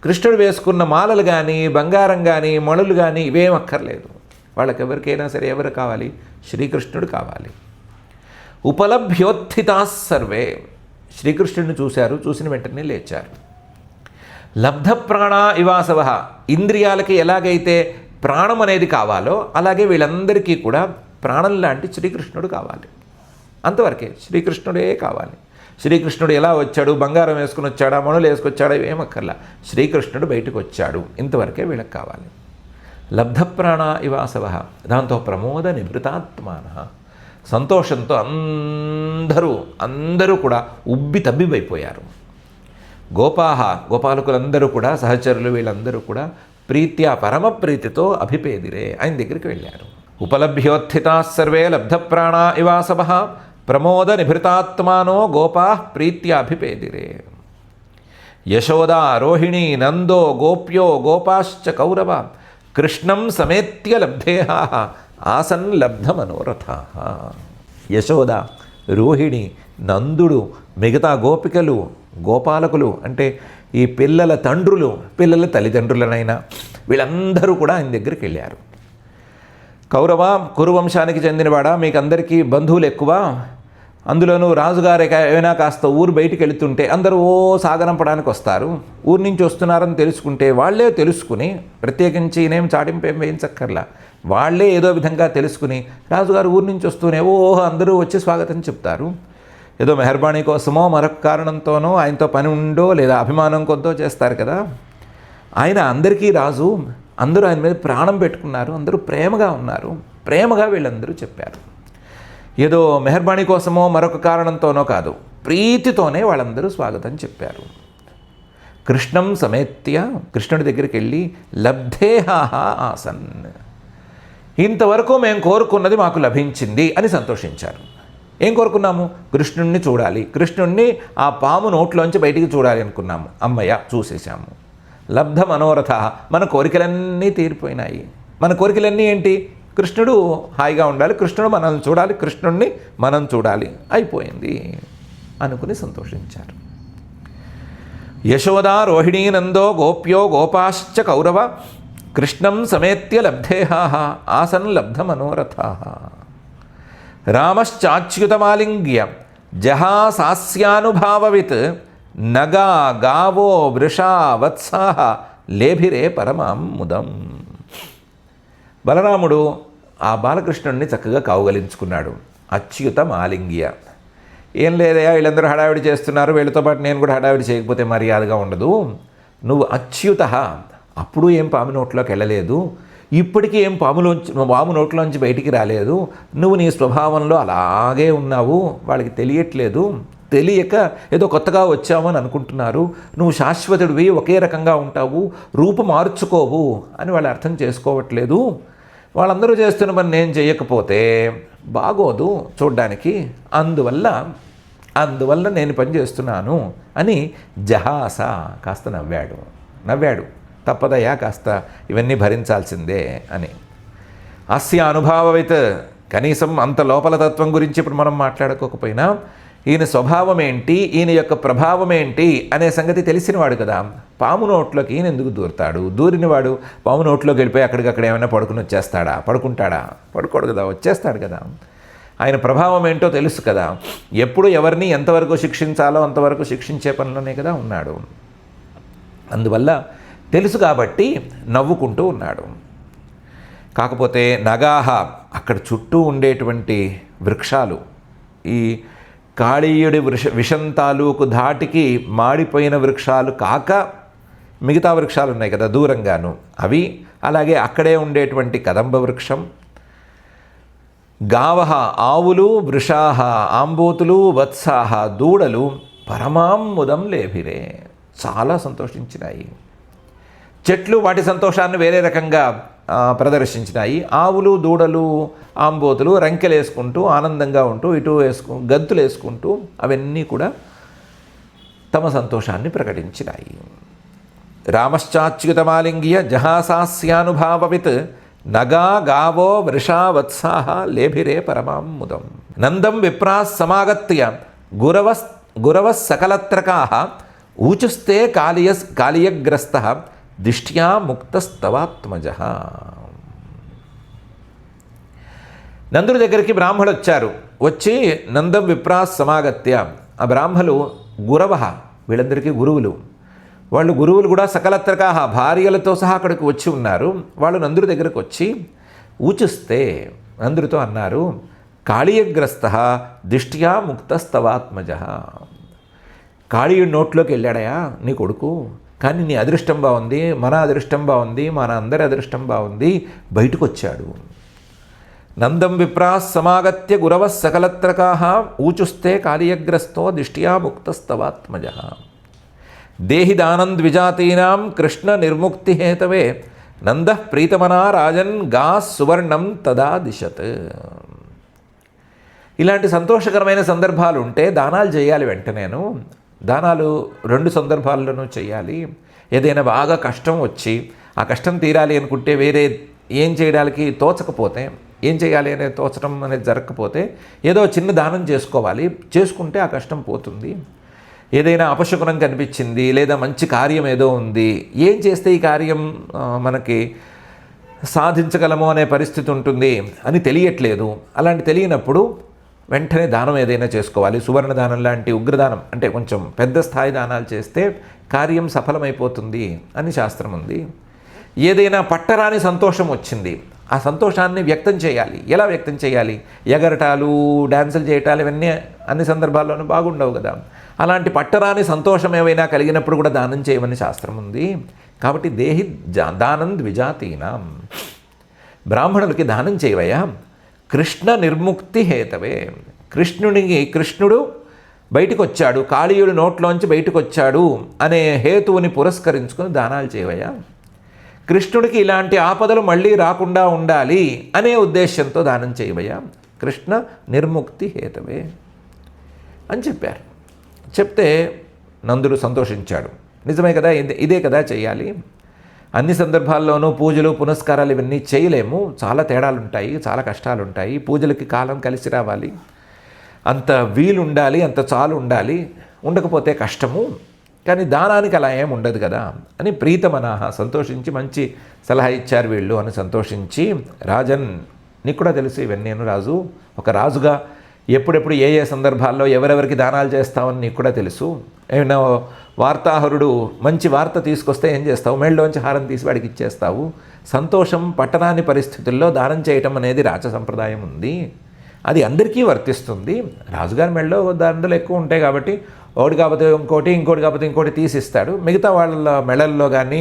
కృష్ణుడు వేసుకున్న మాలలు కానీ, బంగారం కానీ, మణులు కానీ ఇవేం అక్కర్లేదు. వాళ్ళకెవరికైనా సరే ఎవరు కావాలి? శ్రీకృష్ణుడు కావాలి. ఉపలభ్యోత్థితా సర్వే, శ్రీకృష్ణుడిని చూశారు, చూసిన వెంటనే లేచారు. లబ్ధ ప్రాణ ఇవాసవ, ఇంద్రియాలకి ఎలాగైతే ప్రాణం అనేది కావాలో అలాగే వీళ్ళందరికీ కూడా ప్రాణం లాంటి శ్రీకృష్ణుడు కావాలి. అంతవరకే, శ్రీకృష్ణుడే కావాలి. శ్రీకృష్ణుడు ఎలా వచ్చాడు? బంగారం వేసుకుని వచ్చాడా, మణులు వేసుకొచ్చాడా, ఏమక్కర్లా, శ్రీకృష్ణుడు బయటకు వచ్చాడు, ఇంతవరకే వీళ్ళకి కావాలి. లబ్ధప్రాణ ఇవాసవ, దాంతో ప్రమోద నిభృతాత్మాన, సంతోషంతో అందరూ కూడా ఉబ్బి తబ్బిబైపోయారు. గోపాలకులందరూ కూడా, సహచరులు వీళ్ళందరూ కూడా ప్రీత్యా పరమ ప్రీతితో అభిపేదిరే, ఆయన దగ్గరికి వెళ్ళారు. ఉపలభ్యోత్థితా సర్వే లబ్ధప్రాణ ఇవాసవ ప్రమోద నిభృతాత్మానో గోపా ప్రీత్యాభిపేదిరే. యశోదా రోహిణీ నందో గోప్యో గోపాశ్చ కౌరవ కృష్ణం సమేత్య లబ్ధేహ ఆసన్ లబ్ధ మనోరథ. యశోద, రోహిణి, నందుడు, మిగతా గోపికలు, గోపాలకులు అంటే ఈ పిల్లల తండ్రులు, పిల్లల తల్లిదండ్రులనైనా వీళ్ళందరూ కూడా ఆయన దగ్గరికి వెళ్ళారు. కౌరవ, కురువంశానికి చెందినవాడా, మీకు అందరికీ బంధువులు ఎక్కువ, అందులోనూ రాజుగారు ఏమైనా కాస్త ఊరు బయటికి వెళుతుంటే అందరూ సాగనంపడానికి వస్తారు. ఊరి నుంచి వస్తున్నారని తెలుసుకుంటే వాళ్ళే తెలుసుకుని, ప్రత్యేకించి నేనేం చాటింపు ఏం వేయించక్కర్లా, వాళ్ళే ఏదో విధంగా తెలుసుకుని రాజుగారు ఊరి నుంచి వస్తూనే అందరూ వచ్చి స్వాగతం చెప్తారు. ఏదో మెహర్బానీ కోసమో మరొక కారణంతోనో ఆయనతో పని ఉండో లేదా అభిమానం కొంతో చేస్తారు కదా. ఆయన అందరికీ రాజు, అందరూ ఆయన మీద ప్రాణం పెట్టుకున్నారు, అందరూ ప్రేమగా ఉన్నారు, ప్రేమగా వీళ్ళందరూ చెప్పారు. ఏదో మెహర్బానీ కోసమో మరొక కారణంతోనో కాదు, ప్రీతితోనే వాళ్ళందరూ స్వాగతం చెప్పారు. కృష్ణం సమేత్య, కృష్ణుడి దగ్గరికి వెళ్ళి లబ్ధేహాహ ఆసన్, ఇంతవరకు మేము కోరుకున్నది మాకు లభించింది అని సంతోషించారు. ఏం కోరుకున్నాము? కృష్ణుణ్ణి చూడాలి, కృష్ణుణ్ణి ఆ పాము నోట్లోంచి బయటికి చూడాలి అనుకున్నాము. అమ్మయ్య, చూసేశాము. లబ్ధ మనోరథ, మన కోరికలన్నీ తీరిపోయినాయి. మన కోరికలన్నీ ఏంటి? కృష్ణుడు హాయిగా ఉండాలి, కృష్ణుడు మనల్ని చూడాలి, కృష్ణుణ్ణి మనం చూడాలి, అయిపోయింది అనుకుని సంతోషించారు. యశోదా రోహిణీనందో గోప్యో గోపాశ్చ కౌరవ కృష్ణం సమేత్య లబ్ధేహా ఆసన్ లబ్ధ మనోరథా రామశ్చాచ్యుతమాలింగ్య జహాసాస్యానుభావవిత్ నగా గావో వృషా వత్సా లేభిరే పరమాం ముదం. బలరాముడు ఆ బాలకృష్ణుడిని చక్కగా కౌగలించుకున్నాడు. అచ్యుత మాలింగ్య. ఏం లేదయా, వీళ్ళందరూ హడావిడి చేస్తున్నారు, వీళ్ళతో పాటు నేను కూడా హడావిడి చేయకపోతే మర్యాదగా ఉండదు. నువ్వు అచ్యుత, అప్పుడు ఏం పాము నోట్లోకి వెళ్ళలేదు, ఇప్పటికీ ఏం పాము నోట్లోంచి బయటికి రాలేదు. నువ్వు నీ స్వభావంలో అలాగే ఉన్నావు, వాళ్ళకి తెలియట్లేదు, తెలియక ఏదో కొత్తగా వచ్చావు అని అనుకుంటున్నారు. నువ్వు శాశ్వతుడివి, ఒకే రకంగా ఉంటావు, రూపు మార్చుకోవు అని వాళ్ళు అర్థం చేసుకోవట్లేదు. వాళ్ళందరూ చేస్తున్న పని నేను చేయకపోతే బాగోదు చూడ్డానికి, అందువల్ల నేను పని చేస్తున్నాను అని జహాస కాస్త నవ్వాడు. తప్పదయ్యా, కాస్త ఇవన్నీ భరించాల్సిందే అని. అస్య అనుభావవిత్, కనీసం అంత లోపల తత్వం గురించి ఇప్పుడు మనం మాట్లాడుకోకపోయినా ఈయన స్వభావం ఏంటి, ఈయన యొక్క ప్రభావం ఏంటి అనే సంగతి తెలిసినవాడు కదా. పాము నోట్లోకి ఈయన ఎందుకు దూరతాడు? దూరినవాడు పాము నోట్లోకి వెళ్ళిపోయి అక్కడికక్కడ ఏమైనా పడుకుంటాడా? పడుకోడు కదా, వచ్చేస్తాడు కదా. ఆయన ప్రభావం ఏంటో తెలుసు కదా. ఎప్పుడు ఎవరిని ఎంతవరకు శిక్షించాలో అంతవరకు శిక్షించే పనిలోనే కదా ఉన్నాడు. అందువల్ల తెలుసు కాబట్టి నవ్వుకుంటూ ఉన్నాడు. కాకపోతే నగాహ, అక్కడ చుట్టూ ఉండేటువంటి వృక్షాలు, ఈ కాళీయుడి విషం తాలూకు ధాటికి మాడిపోయిన వృక్షాలు కాక మిగతా వృక్షాలు ఉన్నాయి కదా దూరంగాను, అవి, అలాగే అక్కడే ఉండేటువంటి కదంబ వృక్షం, గావహ ఆవులు, వృషాహ ఆంబోతులు, వత్సాహ దూడలు పరమాం ముదం లేభిరే చాలా సంతోషించినాయి. చెట్లు వాటి సంతోషాన్ని వేరే రకంగా ప్రదర్శించినాయి. ఆవులు, దూడలు, ఆంబోతులు రంకెలేసుకుంటూ ఆనందంగా ఉంటూ ఇటు గంతులు వేసుకుంటూ అవన్నీ కూడా తమ సంతోషాన్ని ప్రకటించినాయి. రామశ్చాచ్యుతమాలింగ్య జహాసాస్యానుభావవిత్ నగా గావో వృషా వత్సాహ లేభిరే పరమాం ముదం. నందం విప్రాస్ సమాగత్య గురవస్ సకలత్రకాః ఊచుస్తే కాళీయగ్రస్తః దిష్ట్యా ముక్తస్తవాత్మజః. నందుడి దగ్గరికి బ్రాహ్మడు వచ్చారు. వచ్చి నందం విప్రాస్ సమాగత్య, ఆ బ్రాహ్మలు గురవ, వీళ్ళందరికీ గురువులు. వాళ్ళు గురువులు కూడా సకలత్రకాహ భార్యలతో సహా అక్కడికి వచ్చి ఉన్నారు. వాళ్ళు నందుడి దగ్గరకు వచ్చి ఊచుస్తే నందుడితో అన్నారు, కాళీయగ్రస్తః దిష్ట్యా ముక్తస్తవాత్మజః. కాళీయుడి నోట్లోకి వెళ్ళాడయా నీ కొడుకు, కానీ నీ అదృష్టం బాగుంది, మన అదృష్టం బాగుంది, మన అందరి అదృష్టం బాగుంది, బయటకు వచ్చాడు. నందం విప్రాస్ సమాగత్య గురవ సకలత్రకాః ఊచుస్తే కాళీయగ్రస్తో దిష్ట్యా ముక్తస్తవాత్మజః. దేహి దానం ద్విజాతీనాం కృష్ణ నిర్ముక్తి హేతవే నందః ప్రీతమనా రాజన్ గా సువర్ణం తదా దిశత్. ఇలాంటి సంతోషకరమైన సందర్భాలు ఉంటే దానాలు చేయాలి. వెంటనేను దానాలు 2 సందర్భాల్లోనూ చేయాలి. ఏదైనా బాగా కష్టం వచ్చి ఆ కష్టం తీరాలి అనుకుంటే, వేరే ఏం చేయడానికి తోచకపోతే, ఏం చేయాలి అనేది తోచడం అనేది జరగకపోతే ఏదో చిన్న దానం చేసుకోవాలి. చేసుకుంటే ఆ కష్టం పోతుంది. ఏదైనా అపశకునం కనిపించింది, లేదా మంచి కార్యం ఏదో ఉంది, ఏం చేస్తే ఈ కార్యం మనకి సాధించగలమో అనే పరిస్థితి ఉంటుంది అని తెలియట్లేదు. అలాంటి తెలియనప్పుడు వెంటనే దానం ఏదైనా చేసుకోవాలి. సువర్ణ దానం లాంటి ఉగ్రదానం, అంటే కొంచెం పెద్ద స్థాయి దానాలు చేస్తే కార్యం సఫలమైపోతుంది అని శాస్త్రం ఉంది. ఏదైనా పట్టరాని సంతోషం వచ్చింది, ఆ సంతోషాన్ని వ్యక్తం చేయాలి. ఎలా వ్యక్తం చేయాలి? ఎగరటాలు, డ్యాన్సులు చేయటాలు ఇవన్నీ అన్ని సందర్భాల్లోనూ బాగుండవు కదా. అలాంటి పట్టరాని సంతోషం ఏమైనా కలిగినప్పుడు కూడా దానం చేయమని శాస్త్రం ఉంది. కాబట్టి దేహి దానం ద్విజాతీనాం, బ్రాహ్మణులకి దానం చేయవయ్యా కృష్ణ నిర్ముక్తి హేతవే. కృష్ణుడు బయటకు వచ్చాడు, కాళీయుడు నోట్లోంచి బయటకు వచ్చాడు అనే హేతువుని పురస్కరించుకొని దానాలు చేయవయ్యా. కృష్ణుడికి ఇలాంటి ఆపదలు మళ్ళీ రాకుండా ఉండాలి అనే ఉద్దేశంతో దానం చేయవయ్యా, కృష్ణ నిర్ముక్తి హేతవే అని చెప్పారు. చెప్తే నందుడు సంతోషించాడు. నిజమే కదా, ఇదే కదా చేయాలి. అన్ని సందర్భాల్లోనూ పూజలు పునస్కారాలు ఇవన్నీ చేయలేము, చాలా తేడాలు ఉంటాయి, చాలా కష్టాలు ఉంటాయి. పూజలకి కాలం కలిసి రావాలి. అంత వీలుండాలి, అంత చాలు ఉండాలి, ఉండకపోతే కష్టము. కానీ దానానికి అలా ఏం ఉండదు కదా అని ప్రీతమనాహ సంతోషించి మంచి సలహా ఇచ్చారు వీళ్ళు అని సంతోషించి, రాజన్ నీకు కూడా తెలుసు ఇవన్నీ, నేను రాజు ఒక రాజుగా ఎప్పుడెప్పుడు ఏ ఏ సందర్భాల్లో ఎవరెవరికి దానాలు చేస్తామని నీకు కూడా తెలుసు. ఏమైనా వార్తాహరుడు మంచి వార్త తీసుకొస్తే ఏం చేస్తావు, మెళ్ళలోంచి హారం తీసి వాడికి ఇచ్చేస్తావు. సంతోషం పట్టరాని పరిస్థితుల్లో దానం చేయటం అనేది రాజ సంప్రదాయం ఉంది, అది అందరికీ వర్తిస్తుంది. రాజుగారి మెళ్ళలో దండలు ఎక్కువ ఉంటాయి కాబట్టి ఒకటి కాకపోతే ఇంకోటి, ఇంకోటి కాకపోతే ఇంకోటి తీసిస్తాడు. మిగతా వాళ్ళ మెళ్ళల్లో కానీ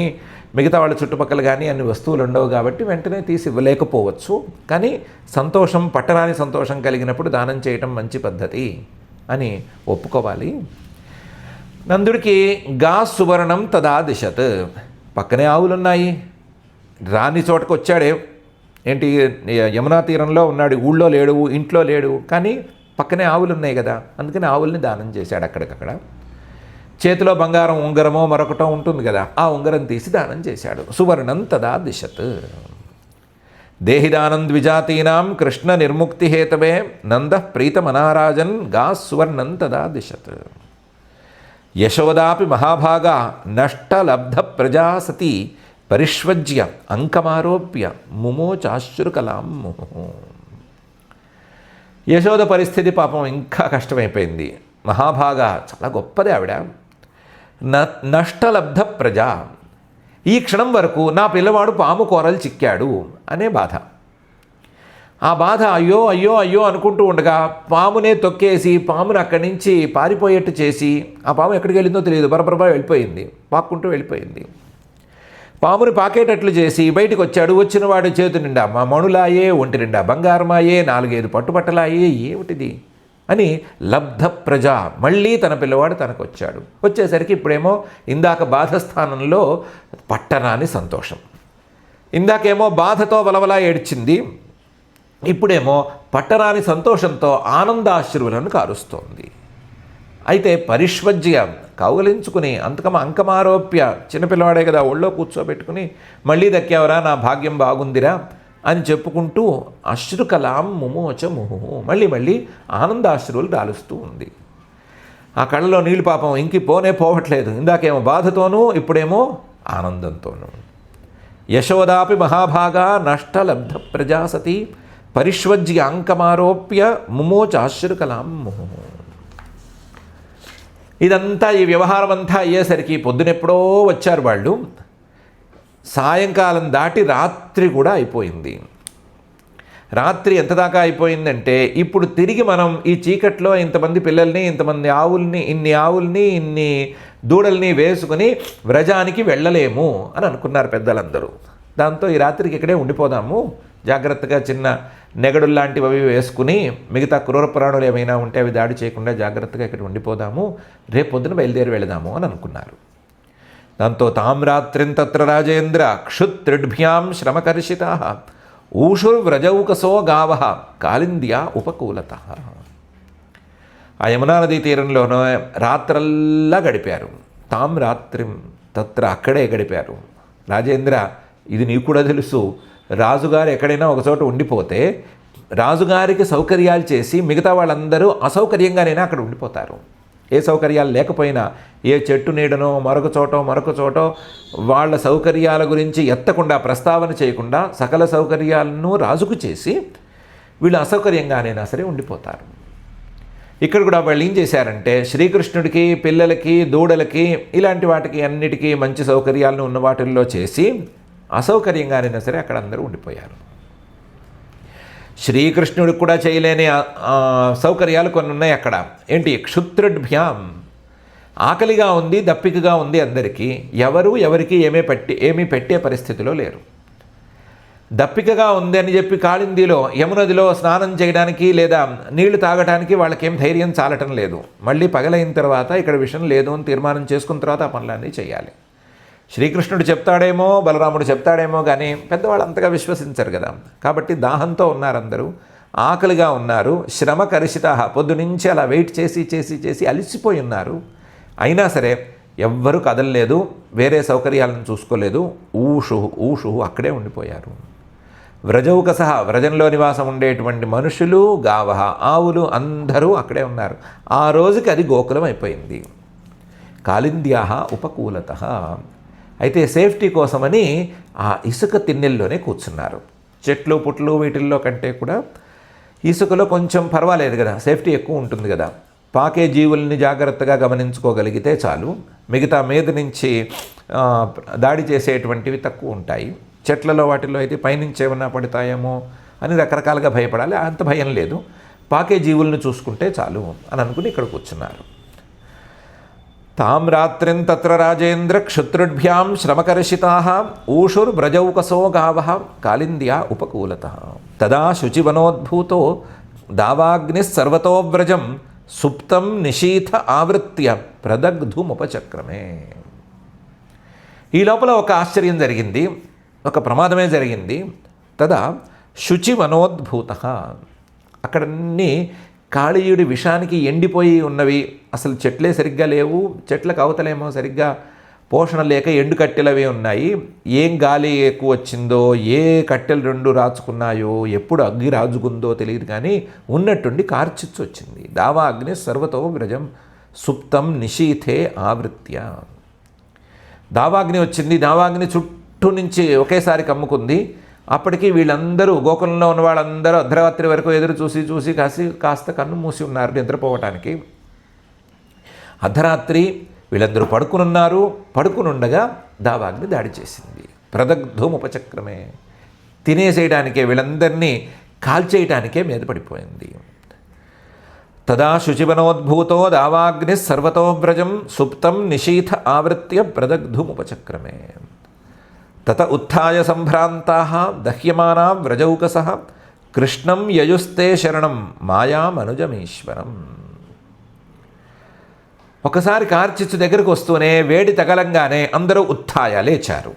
మిగతా వాళ్ళ చుట్టుపక్కల కానీ అన్ని వస్తువులు ఉండవు కాబట్టి వెంటనే తీసి ఇవ్వలేకపోవచ్చు. కానీ సంతోషం పట్టరాని సంతోషం కలిగినప్పుడు దానం చేయటం మంచి పద్ధతి అని ఒప్పుకోవాలి. నందుడికి గా సువర్ణం తదా దిశత్, పక్కనే ఆవులున్నాయి, రాని చోటకు వచ్చాడే, ఏంటి యమునా తీరంలో ఉన్నాడు, ఊళ్ళో లేడు, ఇంట్లో లేడు, కానీ పక్కనే ఆవులు ఉన్నాయి కదా, అందుకని ఆవుల్ని దానం చేశాడు. అక్కడికక్కడ చేతిలో బంగారం ఉంగరమో మరొకటో ఉంటుంది కదా, ఆ ఉంగరం తీసి దానం చేశాడు. సువర్ణం తదా దిశత్. దేహిదానం ద్విజాతీనాం కృష్ణ నిర్ముక్తి హేతవే నంద ప్రీతమనారాజన్ గా సువర్ణం తదా దిశత్. యశోదాపి మహాభాగా నష్టలబ్ధ ప్రజాసతి పరిష్వజ్య అంకమారోప్య ముమోచాశ్రుకలాం ముహు. యశోద పరిస్థితి పాపం ఇంకా కష్టమైపోయింది. మహాభాగా చాలా గొప్పది ఆవిడ. నష్టలబ్ధ ప్రజ, ఈ క్షణం వరకు నా పిల్లవాడు పాము కూరలు చిక్కాడు అనే బాధ. ఆ బాధ అయ్యో అయ్యో అయ్యో అనుకుంటూ ఉండగా పామునే తొక్కేసి పామును అక్కడి నుంచి పారిపోయేట్టు చేసి, ఆ పాము ఎక్కడికి వెళ్ళిందో తెలియదు, బరబరబా వెళ్ళిపోయింది, పాక్కుంటూ వెళ్ళిపోయింది. పాముని పాకేటట్లు చేసి బయటికి వచ్చాడు. వచ్చిన వాడు చేతు నిండా మా మణులాయే, ఒంటి నిండా బంగారమాయే, 4-5 పట్టుబట్టలాయే, ఏమిటిది అని లబ్ధ ప్రజ, మళ్ళీ తన పిల్లవాడు తనకు వచ్చాడు. వచ్చేసరికి ఇప్పుడేమో ఇందాక బాధస్థానంలో పట్టరాని సంతోషం, ఇందాకేమో బాధతో వలవలా ఏడ్చింది, ఇప్పుడేమో పట్టరాని సంతోషంతో ఆనందాశ్రువులను కారుస్తోంది. అయితే పరిష్వజ్య, కౌగలించుకుని అంకమారోప్య, చిన్నపిల్లవాడే కదా ఒళ్ళో కూర్చోబెట్టుకుని మళ్ళీ దక్కావరా, నా భాగ్యం బాగుందిరా అని చెప్పుకుంటూ అశ్రుకలాం ముమోచ ముహు, మళ్ళీ మళ్ళీ ఆనందాశ్రువులు రాలుస్తూ ఉంది. ఆ కళ్ళలో నీళ్ళు పాపం ఇంకి పోవట్లేదు, ఇందాకేమో బాధతోనూ ఇప్పుడేమో ఆనందంతోనూ. యశోదాపి మహాభాగా నష్టలబ్ధ ప్రజాసతి పరిష్వజ్య అంకమారోప్య ముమోచాశ్రుకలాం ముహు. ఇదంతా ఈ వ్యవహారం అంతా అయ్యేసరికి పొద్దునెప్పుడో వచ్చారు వాళ్ళు, సాయంకాలం దాటి రాత్రి కూడా అయిపోయింది. రాత్రి ఎంత దాకా అయిపోయిందంటే ఇప్పుడు తిరిగి మనం ఈ చీకట్లో ఇంతమంది పిల్లల్ని, ఇంతమంది ఆవుల్ని, ఇన్ని దూడల్ని వేసుకుని వ్రజానికి వెళ్ళలేము అని అనుకున్నారు పెద్దలందరూ. దాంతో ఈ రాత్రికి ఇక్కడే ఉండిపోదాము, జాగ్రత్తగా చిన్న నెగడుల్లాంటివి అవి వేసుకుని మిగతా క్రూర ప్రాణులు ఏమైనా ఉంటే అవి దాడి చేయకుండా జాగ్రత్తగా ఇక్కడ ఉండిపోదాము, రేపు పొద్దున బయలుదేరి వెళదాము అని అనుకున్నారు. దాంతో తామ్రాత్రిం తత్ర రాజేంద్ర క్షుత్రిభ్యాం శ్రమకర్షితా ఊషుర్వ్రజౌకసో గావ కాళింద్యా ఉపకూలత. ఆ యమునా నదీ తీరంలోనో రాత్రల్లా గడిపారు. తామ్రాత్రిం తత్ర, అక్కడే గడిపారు. రాజేంద్ర, ఇది నీకు కూడా తెలుసు, రాజుగారు ఎక్కడైనా ఒకచోట ఉండిపోతే రాజుగారికి సౌకర్యాలు చేసి మిగతా వాళ్ళందరూ అసౌకర్యంగానైనా అక్కడ ఉండిపోతారు. ఏ సౌకర్యాలు లేకపోయినా ఏ చెట్టు నీడనో మరొక చోటో వాళ్ళ సౌకర్యాల గురించి ఎత్తకుండా, ప్రస్తావన చేయకుండా సకల సౌకర్యాలను రాజుకు చేసి వీళ్ళు అసౌకర్యంగానైనా సరే ఉండిపోతారు. ఇక్కడ కూడా వాళ్ళు ఏం చేశారంటే శ్రీకృష్ణుడికి, పిల్లలకి, దూడలకి, ఇలాంటి వాటికి అన్నిటికీ మంచి సౌకర్యాలను ఉన్న వాటిల్లో చేసి అసౌకర్యంగానైనా సరే అక్కడ అందరూ ఉండిపోయారు. శ్రీకృష్ణుడికి కూడా చేయలేని సౌకర్యాలు కొన్ని ఉన్నాయి అక్కడ. ఏంటి? క్షుత్రుడ్భ్యాం, ఆకలిగా ఉంది, దప్పికగా ఉంది అందరికీ, ఎవరికి ఏమీ పెట్టే పరిస్థితిలో లేరు. దప్పికగా ఉంది అని చెప్పి కాళిందిలో, యమునదిలో స్నానం చేయడానికి లేదా నీళ్లు తాగడానికి వాళ్ళకేం ధైర్యం చాలటం లేదు. మళ్ళీ పగలైన తర్వాత ఇక్కడ విషయం లేదు అని తీర్మానం చేసుకున్న తర్వాత ఆ పనులన్నీ చేయాలి. శ్రీకృష్ణుడు చెప్తాడేమో, బలరాముడు చెప్తాడేమో, కానీ పెద్దవాళ్ళు అంతగా విశ్వసించరు కదా. కాబట్టి దాహంతో ఉన్నారు అందరూ, ఆకలిగా ఉన్నారు, శ్రమ కరిషిత, పొద్దునుంచి అలా వెయిట్ చేసి అలిసిపోయి ఉన్నారు. అయినా సరే ఎవ్వరూ కదలలేదు, వేరే సౌకర్యాలను చూసుకోలేదు. ఊషు అక్కడే ఉండిపోయారు. వ్రజౌకస వ్రజంలో నివాసం ఉండేటువంటి మనుషులు, గావహ ఆవులు అందరూ అక్కడే ఉన్నారు. ఆ రోజుకి అది గోకులం అయిపోయింది. కాళింద్యాః ఉపకూలతః. అయితే సేఫ్టీ కోసమని ఆ ఇసుక తిన్నెల్లోనే కూర్చున్నారు. చెట్లు పుట్లు వీటిల్లో కంటే కూడా ఇసుకలో కొంచెం పర్వాలేదు కదా, సేఫ్టీ ఎక్కువ ఉంటుంది కదా. పాకే జీవుల్ని జాగ్రత్తగా గమనించుకోగలిగితే చాలు, మిగతా మీద నుంచి దాడి చేసేటువంటివి తక్కువ ఉంటాయి. చెట్లలో వాటిల్లో అయితే పైనుంచి ఏమన్నా పడతాయేమో అని రకరకాలుగా భయపడాలి, అంత భయం లేదు. పాకే జీవుల్ని చూసుకుంటే చాలు అని అనుకుని ఇక్కడ కూర్చున్నారు. తాం రాత్రిం తత్ర రాజేంద్ర క్షుత్రుభ్యాం శ్రమకర్షితాః ఊషుర్వ్రజౌకసో గావః కాళింద్యా ఉపకూలతః. తదా శుచివనోద్భూతో దావాగ్నిః సర్వతో వ్రజం సుప్తం నిశీథ ఆవృత్య ప్రదగ్ధుముపచక్రమే. ఈ లోపల ఒక ఆశ్చర్యం జరిగింది, ఒక ప్రమాదమే జరిగింది. తదా శుచివనోద్భూతః. అక్కడన్నీ కాళీయుడి విషానికి ఎండిపోయి ఉన్నవి, అసలు చెట్లే సరిగ్గా లేవు, చెట్లకు అవతలేమో సరిగ్గా పోషణ లేక ఎండు కట్టెలవి ఉన్నాయి. ఏం గాలి ఎక్కువ వచ్చిందో, ఏ కట్టెలు రెండు రాచుకున్నాయో, ఎప్పుడు అగ్గి రాజుకుందో తెలియదు, కానీ ఉన్నట్టుండి కార్చిచ్చు వచ్చింది. దావాగ్ని సర్వతో వ్రజం సుప్తం నిశీథే ఆవృత్య. దావాగ్ని వచ్చింది, దావాగ్ని చుట్టూ నుంచి ఒకేసారి కమ్ముకుంది. అప్పటికి వీళ్ళందరూ గోకులంలో ఉన్న వాళ్ళందరూ అర్ధరాత్రి వరకు ఎదురు చూసి కాస్త కన్ను మూసి ఉన్నారు నిద్రపోవటానికి. అర్ధరాత్రి వీళ్ళందరూ పడుకునున్నారు. పడుకునుండగా దావాగ్ని దాడి చేసింది. ప్రదగ్ధుముపచక్రమే. తినేసేయడానికే, వీళ్ళందరినీ కాల్చేయటానికే మీద పడిపోయింది. తదా శుచివనోద్భూతో దావాగ్ని సర్వతో వ్రజం సుప్తం నిశీథ ఆవృత్య ప్రదగ్ధుముపచక్రమే. తత ఉత్థాయ సంభ్రాంతాః దహ్యమానా వ్రజౌకసః కృష్ణం యయుస్తే శరణం మాయామనుజమీశ్వరం. ఒకసారి కార్చిచ్చు దగ్గరకు వస్తూనే వేడి తగలంగానే అందరూ ఉత్థాయ లేచారు.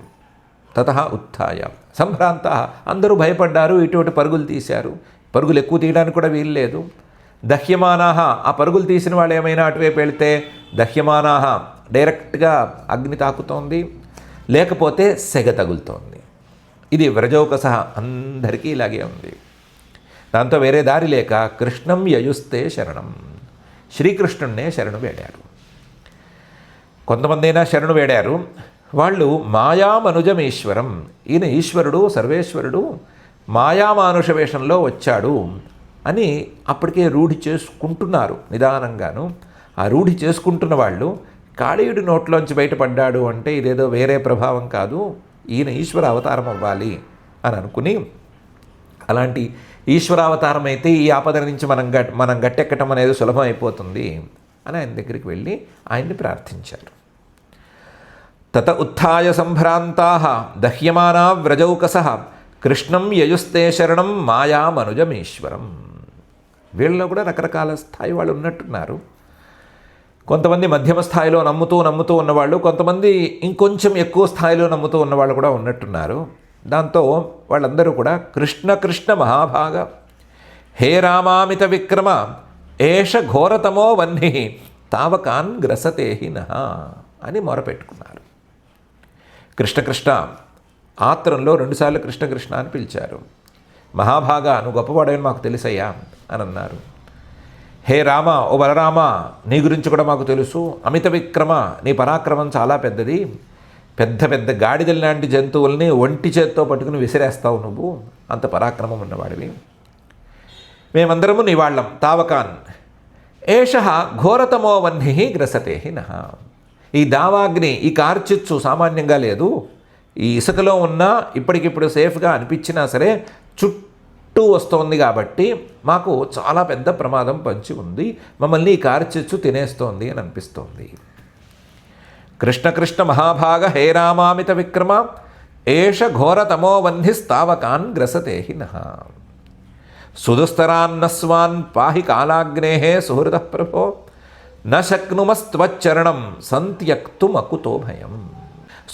తతః ఉత్థాయ సంభ్రాంతాః అందరూ భయపడ్డారు, ఇటువంటి పరుగులు తీశారు. పరుగులు ఎక్కువ తీయడానికి కూడా వీల్లేదు. దహ్యమానాః ఆ పరుగులు తీసిన వాళ్ళు ఏమైనా అటువైపు వెళితే దహ్యమానాః డైరెక్ట్గా అగ్ని తాకుతోంది, లేకపోతే సెగ తగులుతోంది. ఇది వ్రజౌకస అందరికీ ఇలాగే ఉంది. దాంతో వేరే దారి లేక కృష్ణం యయుస్తే శరణం, శ్రీకృష్ణున్నే శరణు వేడారు. కొంతమందైనా శరణు వేడారు. వాళ్ళు మాయామనుజమీశ్వరం, ఈయన ఈశ్వరుడు సర్వేశ్వరుడు మాయామానుష వేషంలో వచ్చాడు అని అప్పటికే రూఢి చేసుకుంటున్నారు నిదానంగాను. ఆ రూఢి చేసుకుంటున్న వాళ్ళు కాళీయుడి నోట్లోంచి బయటపడ్డాడు అంటే ఇదేదో వేరే ప్రభావం కాదు, ఈయన ఈశ్వర అవతారం అవ్వాలి అని అనుకుని, అలాంటి ఈశ్వరావతారం అయితే ఈ ఆపద నుంచి మనం గట్టెక్కటం అనేది సులభం అయిపోతుంది అని ఆయన దగ్గరికి వెళ్ళి ఆయన్ని ప్రార్థించారు. తత ఉత్థాయ సంభ్రాంతాః దహ్యమానా వ్రజౌకసః కృష్ణం యయుస్తే శరణం మాయామనుజమీశ్వరం. వీళ్ళలో కూడా రకరకాల స్థాయి వాళ్ళు ఉన్నట్టున్నారు. కొంతమంది మధ్యమ స్థాయిలో నమ్ముతూ ఉన్నవాళ్ళు, కొంతమంది ఇంకొంచెం ఎక్కువ స్థాయిలో నమ్ముతూ ఉన్నవాళ్ళు కూడా ఉన్నట్టున్నారు. దాంతో వాళ్ళందరూ కూడా కృష్ణ కృష్ణ మహాభాగ హే రామామిత విక్రమ ఏష ఘోరతమో వహ్ని తావకాన్ గ్రసతేహి నః అని మొరపెట్టుకున్నారు. కృష్ణ కృష్ణ ఆత్రంలో 2 సార్లు కృష్ణ కృష్ణ అని పిలిచారు. మహాభాగా నువ్వు గొప్పవాడని మాకు తెలుసయ్యా అని అన్నారు. హే రామ, ఓ బలరామ, నీ గురించి కూడా మాకు తెలుసు. అమిత విక్రమ, నీ పరాక్రమం చాలా పెద్దది. పెద్ద పెద్ద గాడిదల లాంటి జంతువుల్ని ఒంటి చేత్తో పట్టుకుని విసిరేస్తావు నువ్వు, అంత పరాక్రమం ఉన్నవాడివి. మేమందరము నీ వాళ్ళం. తావకాన్ ఏష ఘోరతమో వహ్ని గ్రసతేహి నః. ఈ దావాగ్ని, ఈ కార్చిచ్చు సామాన్యంగా లేదు. ఈ ఇసుకలో ఉన్నా ఇప్పటికిప్పుడు సేఫ్గా అనిపించినా సరే చుట్టూ వస్తోంది కాబట్టి మాకు చాలా పెద్ద ప్రమాదం పంచి ఉంది, మమ్మల్ని ఈ కార్చిచ్చు తినేస్తోంది అని అనిపిస్తోంది. కృష్ణ కృష్ణ మహాభాగ హే రామామిత విక్రమ ఏష ఘోరతమో వహ్నిస్తావకాన్ గ్రసతేహి నః. సుదుస్తరాన్నస్వాన్ పాహి కాలాగ్నేః సుహృదః ప్రభో న శక్నుమస్త్వచ్చరణం సంత్యక్తుమకుతో భయం.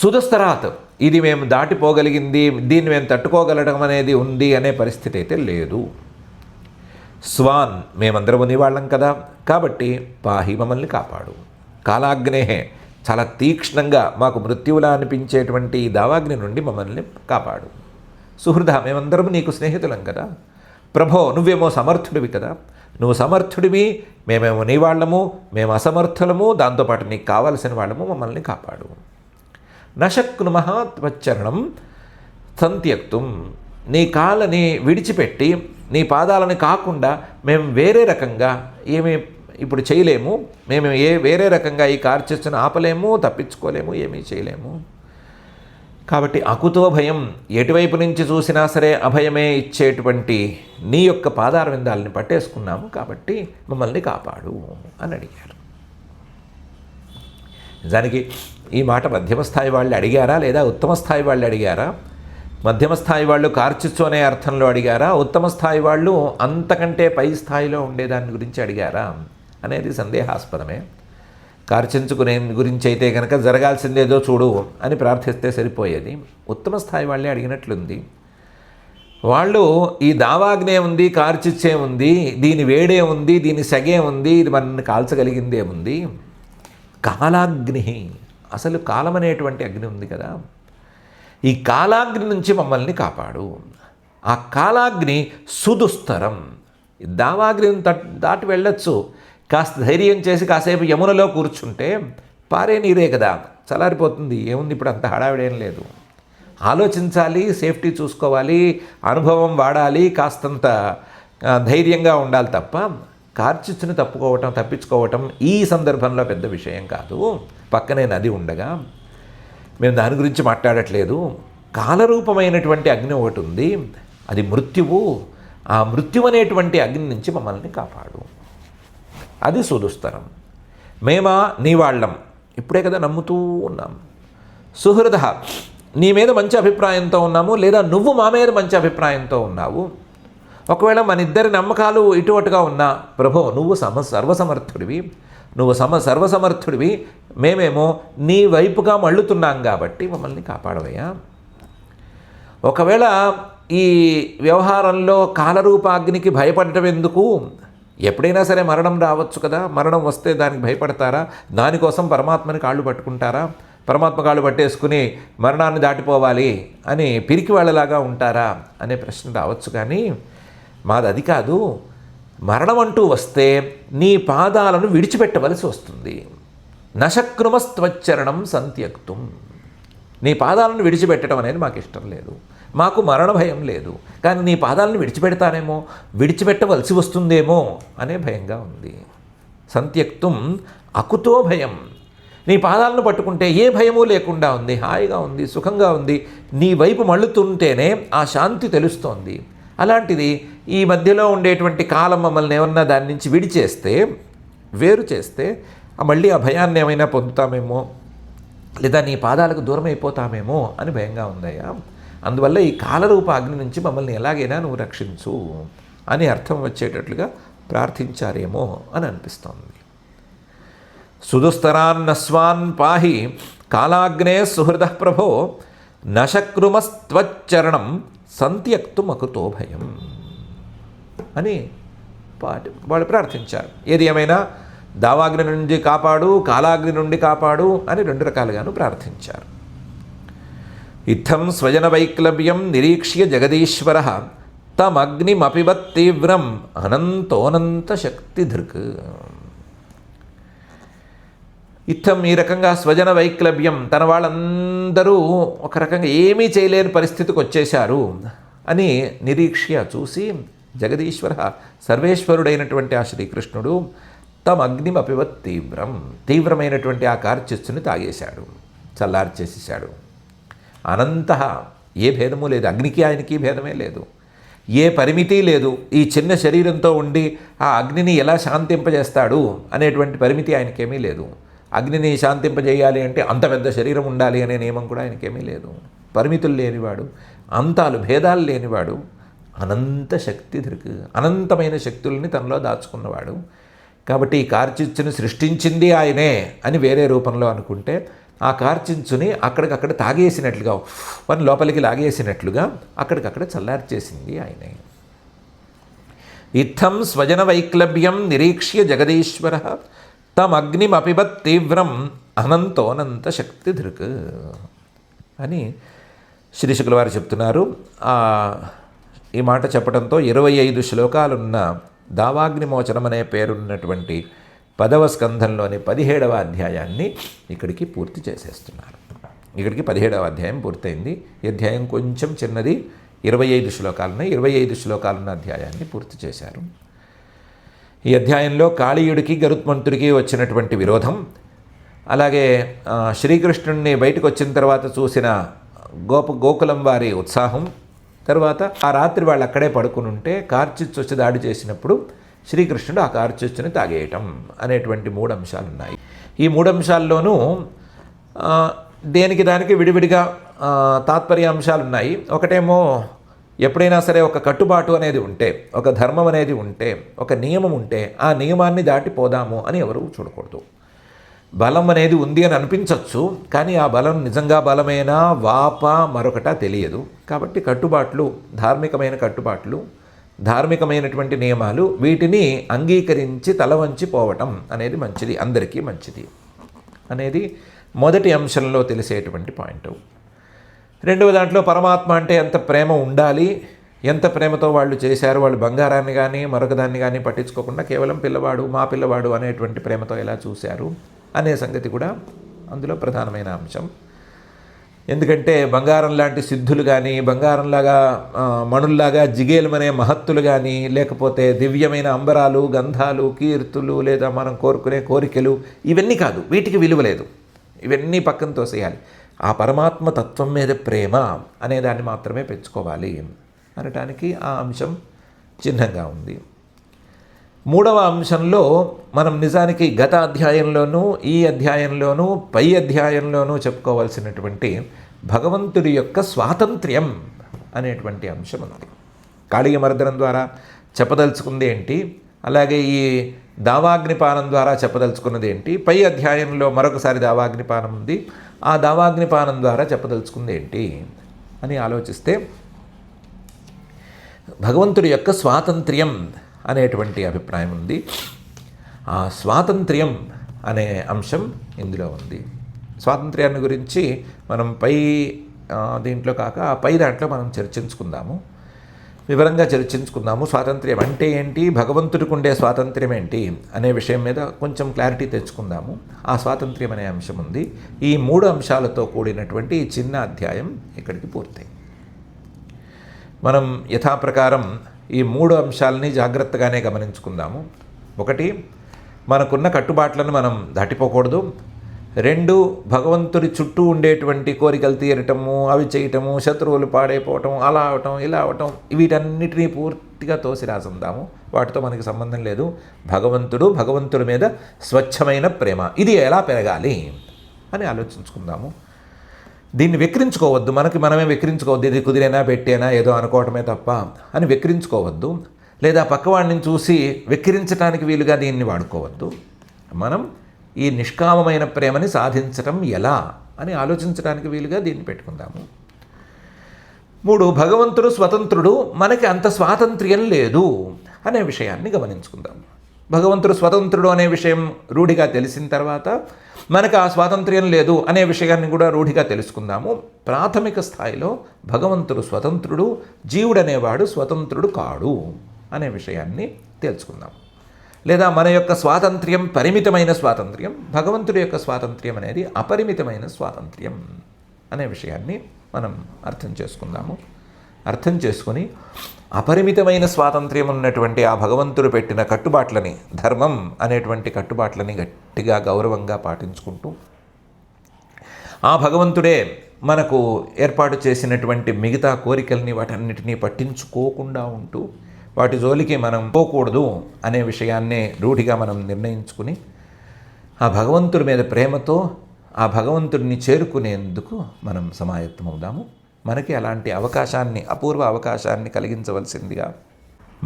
సుదుస్తరాత్, ఇది మేము దాటిపోగలిగింది, దీన్ని మేము తట్టుకోగలడం అనేది ఉంది అనే పరిస్థితి అయితే లేదు. స్వాన్, మేమందరము నీ వాళ్ళం కదా, కాబట్టి పాహి, మమ్మల్ని కాపాడు. కాలాగ్నేహే, చాలా తీక్ష్ణంగా మాకు మృత్యువులా అనిపించేటువంటి దావాగ్ని నుండి మమ్మల్ని కాపాడు. సుహృద మేమందరం నీకు స్నేహితులం కదా, ప్రభో నువ్వేమో సమర్థుడివి కదా, నువ్వు సమర్థుడివి, మేమేమో నీ వాళ్ళము, మేము అసమర్థులము, దాంతోపాటు నీకు కావలసిన వాళ్ళము, మమ్మల్ని కాపాడు. నశక్నుమః త్వచ్చరణం సంత్యక్తుం, నీ కాళ్ళని విడిచిపెట్టి నీ పాదాలని కాకుండా మేము వేరే రకంగా ఏమీ ఇప్పుడు చేయలేము, మేము వేరే రకంగా ఈ కార్చిచ్చును ఆపలేము, తప్పించుకోలేము, ఏమీ చేయలేము. కాబట్టి అకుతో భయం, ఎటువైపు నుంచి చూసినా సరే అభయమే ఇచ్చేటువంటి నీ యొక్క పాదార విందాలని పట్టేసుకున్నాము, కాబట్టి మమ్మల్ని కాపాడు అని అడిగారు. నిజానికి ఈ మాట మధ్యమ స్థాయి వాళ్ళు అడిగారా లేదా ఉత్తమ స్థాయి వాళ్ళు అడిగారా? మధ్యమ స్థాయి వాళ్ళు కార్చిచ్చు అనే అర్థంలో అడిగారా, ఉత్తమ స్థాయి వాళ్ళు అంతకంటే పై స్థాయిలో ఉండేదాని గురించి అడిగారా అనేది సందేహాస్పదమే. కార్చించుకునే గురించి అయితే కనుక జరగాల్సిందేదో చూడు అని ప్రార్థిస్తే సరిపోయేది. ఉత్తమ స్థాయి వాళ్ళే అడిగినట్లుంది. వాళ్ళు ఈ దావాగ్నే ఉంది, కార్చిచ్చే ఉంది, దీని వేడే ఉంది, దీని సెగే ఉంది, ఇది మనల్ని కాల్చగలిగిందే ఉంది. కాలాగ్ని, అసలు కాలం అనేటువంటి అగ్ని ఉంది కదా, ఈ కాలాగ్ని నుంచి మమ్మల్ని కాపాడు. ఆ కాలాగ్ని సుదుస్తరం, దావాగ్ని దాటి వెళ్ళొచ్చు, కాస్త ధైర్యం చేసి కాసేపు యమునలో కూర్చుంటే పారే నీరే కదా, చల్లారిపోతుంది, ఏముంది ఇప్పుడు అంత హడావిడేం లేదు. ఆలోచించాలి, సేఫ్టీ చూసుకోవాలి, అనుభవం వాడాలి, కాస్తంత ధైర్యంగా ఉండాలి తప్ప కార్చిచ్చుని తప్పించుకోవటం ఈ సందర్భంలో పెద్ద విషయం కాదు. పక్కనే నది ఉండగా మేము దాని గురించి మాట్లాడట్లేదు. కాలరూపమైనటువంటి అగ్ని ఒకటి ఉంది, అది మృత్యువు. ఆ మృత్యు అనేటువంటి అగ్ని నుంచి మమ్మల్ని కాపాడు, అది సుదుస్తరం. మేమా నీ వాళ్ళం, ఇప్పుడే కదా నమ్ముతూ ఉన్నాం. సుహృద, నీ మీద మంచి అభిప్రాయంతో ఉన్నాము, లేదా నువ్వు మా మీద మంచి అభిప్రాయంతో ఉన్నావు. ఒకవేళ మన ఇద్దరి నమ్మకాలు ఇటువటుగా ఉన్నా, ప్రభో నువ్వు సర్వసమర్థుడివి, నువ్వు సర్వసమర్థుడివి, మేమేమో నీ వైపుగా మళ్ళుతున్నాం కాబట్టి మమ్మల్ని కాపాడవయ్యా. ఒకవేళ ఈ వ్యవహారంలో కాలరూపాగ్నికి భయపడటం ఎందుకు? ఎప్పుడైనా సరే మరణం రావచ్చు కదా, మరణం వస్తే దానికి భయపడతారా? దానికోసం పరమాత్మని కాళ్ళు పట్టుకుంటారా? పరమాత్మ కాళ్ళు పట్టేసుకుని మరణాన్ని దాటిపోవాలి అని పిరికి వాళ్ళలాగా ఉంటారా అనే ప్రశ్న రావచ్చు. కానీ మాది అది కాదు. మరణం అంటూ వస్తే నీ పాదాలను విడిచిపెట్టవలసి వస్తుంది. నశక్నుమస్త్వచ్చరణం సంత్యక్తుం, నీ పాదాలను విడిచిపెట్టడం అనేది మాకు ఇష్టం లేదు, మాకు మరణ భయం లేదు, కానీ నీ పాదాలను విడిచిపెడతానేమో, విడిచిపెట్టవలసి వస్తుందేమో అనే భయంగా ఉంది. సంత్యక్తుం అకుతో భయం, నీ పాదాలను పట్టుకుంటే ఏ భయమూ లేకుండా ఉంది, హాయిగా ఉంది, సుఖంగా ఉంది, నీ వైపు మళ్ళుతుంటేనే ఆ శాంతి తెలుస్తోంది. అలాంటిది ఈ మధ్యలో ఉండేటువంటి కాలం మమ్మల్ని ఏమన్నా దాని నుంచి విడిచేస్తే, వేరు చేస్తే మళ్ళీ ఆ భయాన్ని ఏమైనా పొందుతామేమో, లేదా నీ పాదాలకు దూరం అయిపోతామేమో అని భయంగా ఉందయ్యా. అందువల్ల ఈ కాలరూప అగ్ని నుంచి మమ్మల్ని ఎలాగైనా నువ్వు రక్షించు అని అర్థం వచ్చేటట్లుగా ప్రార్థించారేమో అని అనిపిస్తోంది. సుదుస్తరాన్నస్వాన్ పాహి కాలాగ్నే సుహృద ప్రభో నశక్నుమస్త్వచ్చరణం సంత్యక్తుమకుతో భయం అని వాళ్ళు ప్రార్థించారు. ఏది ఏమైనా దావాగ్ని నుండి కాపాడు, కాలాగ్ని నుండి కాపాడు అని రెండు రకాలుగాను ప్రార్థించారు. ఇత్థం స్వజన వైక్లవ్యం నిరీక్ష్య జగదీశ్వర తమగ్నిమపివత్ తీవ్రం అనంతోనంత శక్తిధృక్. ఇత్థం ఈ రకంగా స్వజన వైక్లవ్యం, తన వాళ్ళందరూ ఒక రకంగా ఏమీ చేయలేని పరిస్థితికి వచ్చేశారు అని నిరీక్ష్య చూసి, జగదీశ్వర సర్వేశ్వరుడైనటువంటి ఆ శ్రీకృష్ణుడు తమ అగ్నిమపివత్ తీవ్రం, తీవ్రమైనటువంటి ఆ కార్చిచ్చుని తాగేశాడు, చల్లార్చేసేసాడు. అనంత, ఏ భేదము లేదు, అగ్నికి ఆయనకి భేదమే లేదు, ఏ పరిమితి లేదు. ఈ చిన్న శరీరంతో ఉండి ఆ అగ్నిని ఎలా శాంతింపజేస్తాడు అనేటువంటి పరిమితి ఆయనకేమీ లేదు. అగ్నిని శాంతింపజేయాలి అంటే అంత పెద్ద శరీరం ఉండాలి అనే నియమం కూడా ఆయనకేమీ లేదు. పరిమితులు లేనివాడు, అంతాలు భేదాలు లేనివాడు, అనంత శక్తిధృక్, అనంతమైన శక్తుల్ని తనలో దాచుకున్నవాడు. కాబట్టి ఈ కార్చిచ్చుని సృష్టించింది ఆయనే అని వేరే రూపంలో అనుకుంటే, ఆ కార్చించుని అక్కడికక్కడ తాగేసినట్లుగా, వన్ లోపలికి లాగేసినట్లుగా అక్కడికక్కడ చల్లార్చేసింది ఆయనే. ఇత్థం స్వజన వైక్లభ్యం నిరీక్ష్య జగదీశ్వర తమగ్నిమపిబత్ తీవ్రం అనంతోనంత శక్తిధృక్ అని శ్రీశుకుల వారు చెప్తున్నారు, ఈ మాట చెప్పడంతో 25 శ్లోకాలున్న దావాగ్నిమోచనం అనే పేరున్నటువంటి 10వ స్కంధంలోని 17వ అధ్యాయాన్ని ఇక్కడికి పూర్తి చేసేస్తున్నారు. ఇక్కడికి 17వ అధ్యాయం పూర్తయింది. ఈ అధ్యాయం కొంచెం చిన్నది, 25 శ్లోకాలున్నాయి. 25 శ్లోకాలున్న అధ్యాయాన్ని పూర్తి చేశారు. ఈ అధ్యాయంలో కాళీయుడికి గరుత్మంతుడికి వచ్చినటువంటి విరోధం, అలాగే శ్రీకృష్ణుడిని బయటకు వచ్చిన తర్వాత చూసిన గోకులం వారి ఉత్సాహం, తర్వాత ఆ రాత్రి వాళ్ళు అక్కడే పడుకుని ఉంటే కార్చిచ్చు వచ్చి దాడి చేసినప్పుడు శ్రీకృష్ణుడు ఆ కార్చిచ్చుని తాగేయటం అనేటువంటి 3 అంశాలు ఉన్నాయి. ఈ 3 అంశాల్లోనూ దేనికి దానికి విడివిడిగా తాత్పర్య అంశాలు ఉన్నాయి. ఒకటేమో ఎప్పుడైనా సరే ఒక కట్టుబాటు అనేది ఉంటే, ఒక ధర్మం అనేది ఉంటే, ఒక నియమం ఉంటే ఆ నియమాన్ని దాటిపోదాము అని ఎవరు చూడకూడదు. బలం అనేది ఉంది అని అనిపించవచ్చు, కానీ ఆ బలం నిజంగా బలమేనా వాప మరొకట తెలియదు. కాబట్టి కట్టుబాట్లు, ధార్మికమైన కట్టుబాట్లు, ధార్మికమైనటువంటి నియమాలు, వీటిని అంగీకరించి తల వంచి పోవటం అనేది మంచిది, అందరికీ మంచిది అనేది మొదటి అంశంలో తెలిసేటువంటి పాయింట్. రెండవ దాంట్లో పరమాత్మ అంటే ఎంత ప్రేమ ఉండాలి, ఎంత ప్రేమతో వాళ్ళు చేశారు, వాళ్ళు బంగారాన్ని కానీ మరొక దాన్ని కానీ పట్టించుకోకుండా కేవలం పిల్లవాడు, మా పిల్లవాడు అనేటువంటి ప్రేమతో ఎలా చూశారు అనే సంగతి కూడా అందులో ప్రధానమైన అంశం. ఎందుకంటే బంగారం లాంటి సిద్ధులు కానీ, బంగారంలాగా మణుల్లాగా జిగేలమనే మహత్తులు కానీ, లేకపోతే దివ్యమైన అంబరాలు, గంధాలు, కీర్తులు, లేదా మనం కోరుకునే కోరికలు, ఇవన్నీ కాదు, వీటికి విలువ లేదు. ఇవన్నీ పక్కన తోసేయాలి. ఆ పరమాత్మ తత్వం మీద ప్రేమ అనేదాన్ని మాత్రమే పెంచుకోవాలి అనటానికి ఆ అంశం చిహ్నంగా ఉంది. 3వ అంశంలో మనం నిజానికి గత అధ్యాయంలోనూ ఈ అధ్యాయంలోనూ పై అధ్యాయంలోనూ చెప్పుకోవాల్సినటువంటి భగవంతుడి యొక్క స్వాతంత్ర్యం అనేటువంటి అంశం ఉంది. కాళీయ మర్దనం ద్వారా చెప్పదలుచుకుంది ఏంటి, అలాగే ఈ దావాగ్నిపానం ద్వారా చెప్పదలుచుకున్నది ఏంటి, పై అధ్యాయంలో మరొకసారి దావాగ్నిపానం ఉంది, ఆ దావాగ్నిపానం ద్వారా చెప్పదలుచుకుంది ఏంటి అని ఆలోచిస్తే భగవంతుడి యొక్క స్వాతంత్ర్యం అనేటువంటి అభిప్రాయం ఉంది. ఆ స్వాతంత్ర్యం అనే అంశం ఇందులో ఉంది. స్వాతంత్ర్యాన్ని గురించి మనం దీంట్లో కాక పై దాంట్లో మనం చర్చించుకుందాము, వివరంగా చర్చించుకుందాము. స్వాతంత్ర్యం అంటే ఏంటి, భగవంతుడికి ఉండే స్వాతంత్ర్యం ఏంటి అనే విషయం మీద కొంచెం క్లారిటీ తెచ్చుకుందాము. ఆ స్వాతంత్ర్యం అనే అంశం ఉంది. ఈ 3 అంశాలతో కూడినటువంటి ఈ చిన్న అధ్యాయం ఇక్కడికి పూర్తయింది. మనం యథాప్రకారం ఈ 3 అంశాలని జాగ్రత్తగానే గమనించుకుందాము. 1, మనకున్న కట్టుబాట్లను మనం దాటిపోకూడదు. 2, భగవంతుడి చుట్టూ ఉండేటువంటి కోరికలు తీరటము, అవి చేయటము, శత్రువులు పాడైపోవటం, అలా అవటం ఇలా అవటం, వీటన్నిటినీ పూర్తిగా తోసిరాసందాము. వాటితో మనకి సంబంధం లేదు. భగవంతుడి మీద స్వచ్ఛమైన ప్రేమ, ఇది ఎలా పెరగాలి అని ఆలోచించుకుందాము. దీన్ని వెక్కిరించుకోవద్దు, మనమే వెక్కిరించుకోవద్దు. ఇది కుదిరేనా పెట్టేనా ఏదో అనుకోవటమే తప్ప అని వెక్కిరించుకోవద్దు, లేదా పక్కవాడిని చూసి వెక్కిరించడానికి వీలుగా దీన్ని వాడుకోవద్దు. మనం ఈ నిష్కామమైన ప్రేమని సాధించటం ఎలా అని ఆలోచించడానికి వీలుగా దీన్ని పెట్టుకుందాము. 3, భగవంతుడు స్వతంత్రుడు, మనకి అంత స్వాతంత్ర్యం లేదు అనే విషయాన్ని గమనించుకుందాం. భగవంతుడు స్వతంత్రుడు అనే విషయం రూఢిగా తెలిసిన తర్వాత మనకు ఆ స్వాతంత్ర్యం లేదు అనే విషయాన్ని కూడా రూఢిగా తెలుసుకుందాము. ప్రాథమిక స్థాయిలో భగవంతుడు స్వతంత్రుడు, జీవుడనేవాడు స్వతంత్రుడు కాడు అనే విషయాన్ని తెలుసుకుందాం. లేదా మన యొక్క స్వాతంత్ర్యం పరిమితమైన స్వాతంత్ర్యం, భగవంతుడి యొక్క స్వాతంత్ర్యం అనేది అపరిమితమైన స్వాతంత్ర్యం అనే విషయాన్ని మనం అర్థం చేసుకుందాము. అర్థం చేసుకొని అపరిమితమైన స్వాతంత్ర్యం ఉన్నటువంటి ఆ భగవంతుడు పెట్టిన కట్టుబాట్లని, ధర్మం అనేటువంటి కట్టుబాట్లని గట్టిగా గౌరవంగా పాటించుకుంటూ, ఆ భగవంతుడే మనకు ఏర్పాటు చేసినటువంటి మిగతా కోరికల్ని వాటన్నిటినీ పట్టించుకోకుండా ఉంటూ వాటి జోలికి మనం పోకూడదు అనే విషయాన్నే రూఢిగా మనం నిర్ణయించుకుని ఆ భగవంతుడి మీద ప్రేమతో ఆ భగవంతుడిని చేరుకునేందుకు మనం సమాయత్తమవుదాము. మనకి అలాంటి అవకాశాన్ని, అపూర్వ అవకాశాన్ని కలిగించవలసిందిగా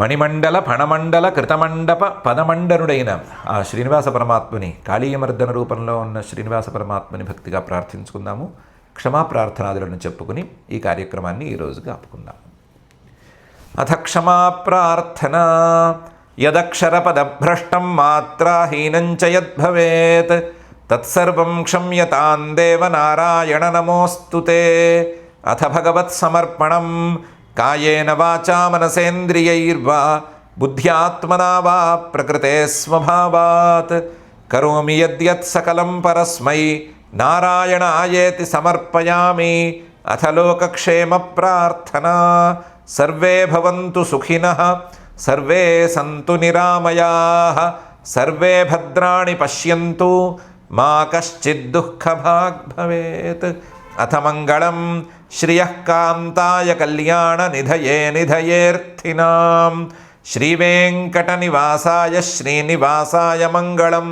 మణిమండల ఫణమండల కృతమండప పదమండనుడైన ఆ శ్రీనివాస పరమాత్ముని, కాళీయమర్దన రూపంలో ఉన్న శ్రీనివాస పరమాత్ముని భక్తిగా ప్రార్థించుకుందాము. క్షమాప్రార్థనాదులను చెప్పుకుని ఈ కార్యక్రమాన్ని ఈరోజుగా ఆపుకుందాము. అథ క్షమా ప్రార్థన. యదక్షరపదభ్రష్టం మాత్రాహీనం చ యద్భవేత్ తత్సర్వం క్షమ్యతాం దేవ నారాయణ నమోऽస్తు తే. అథ భగవత్సమర్పణం కాయేన వాచా మనసేంద్రియైర్వా బుద్ధ్యాత్మనా వా ప్రకృతే స్వభావాత్ కరోమి యద్యత్ సకలం పరస్మై నారాయణాయేతి సమర్పయామి. అథ లోకక్షేమ ప్రార్థనా. సర్వే భవంతు సుఖినః, సర్వే సంతు నిరామయాః, సర్వే భద్రాణి పశ్యంతు, మా కశ్చిద్ దుఃఖభాగ్ భవేత్. అథ మంగళం శ్రియః కాంతాయ కళ్యాణ నిధయే నిధయేర్థినాం. శ్రీవేంకటనివాసాయ శ్రీనివాసాయ మంగళం.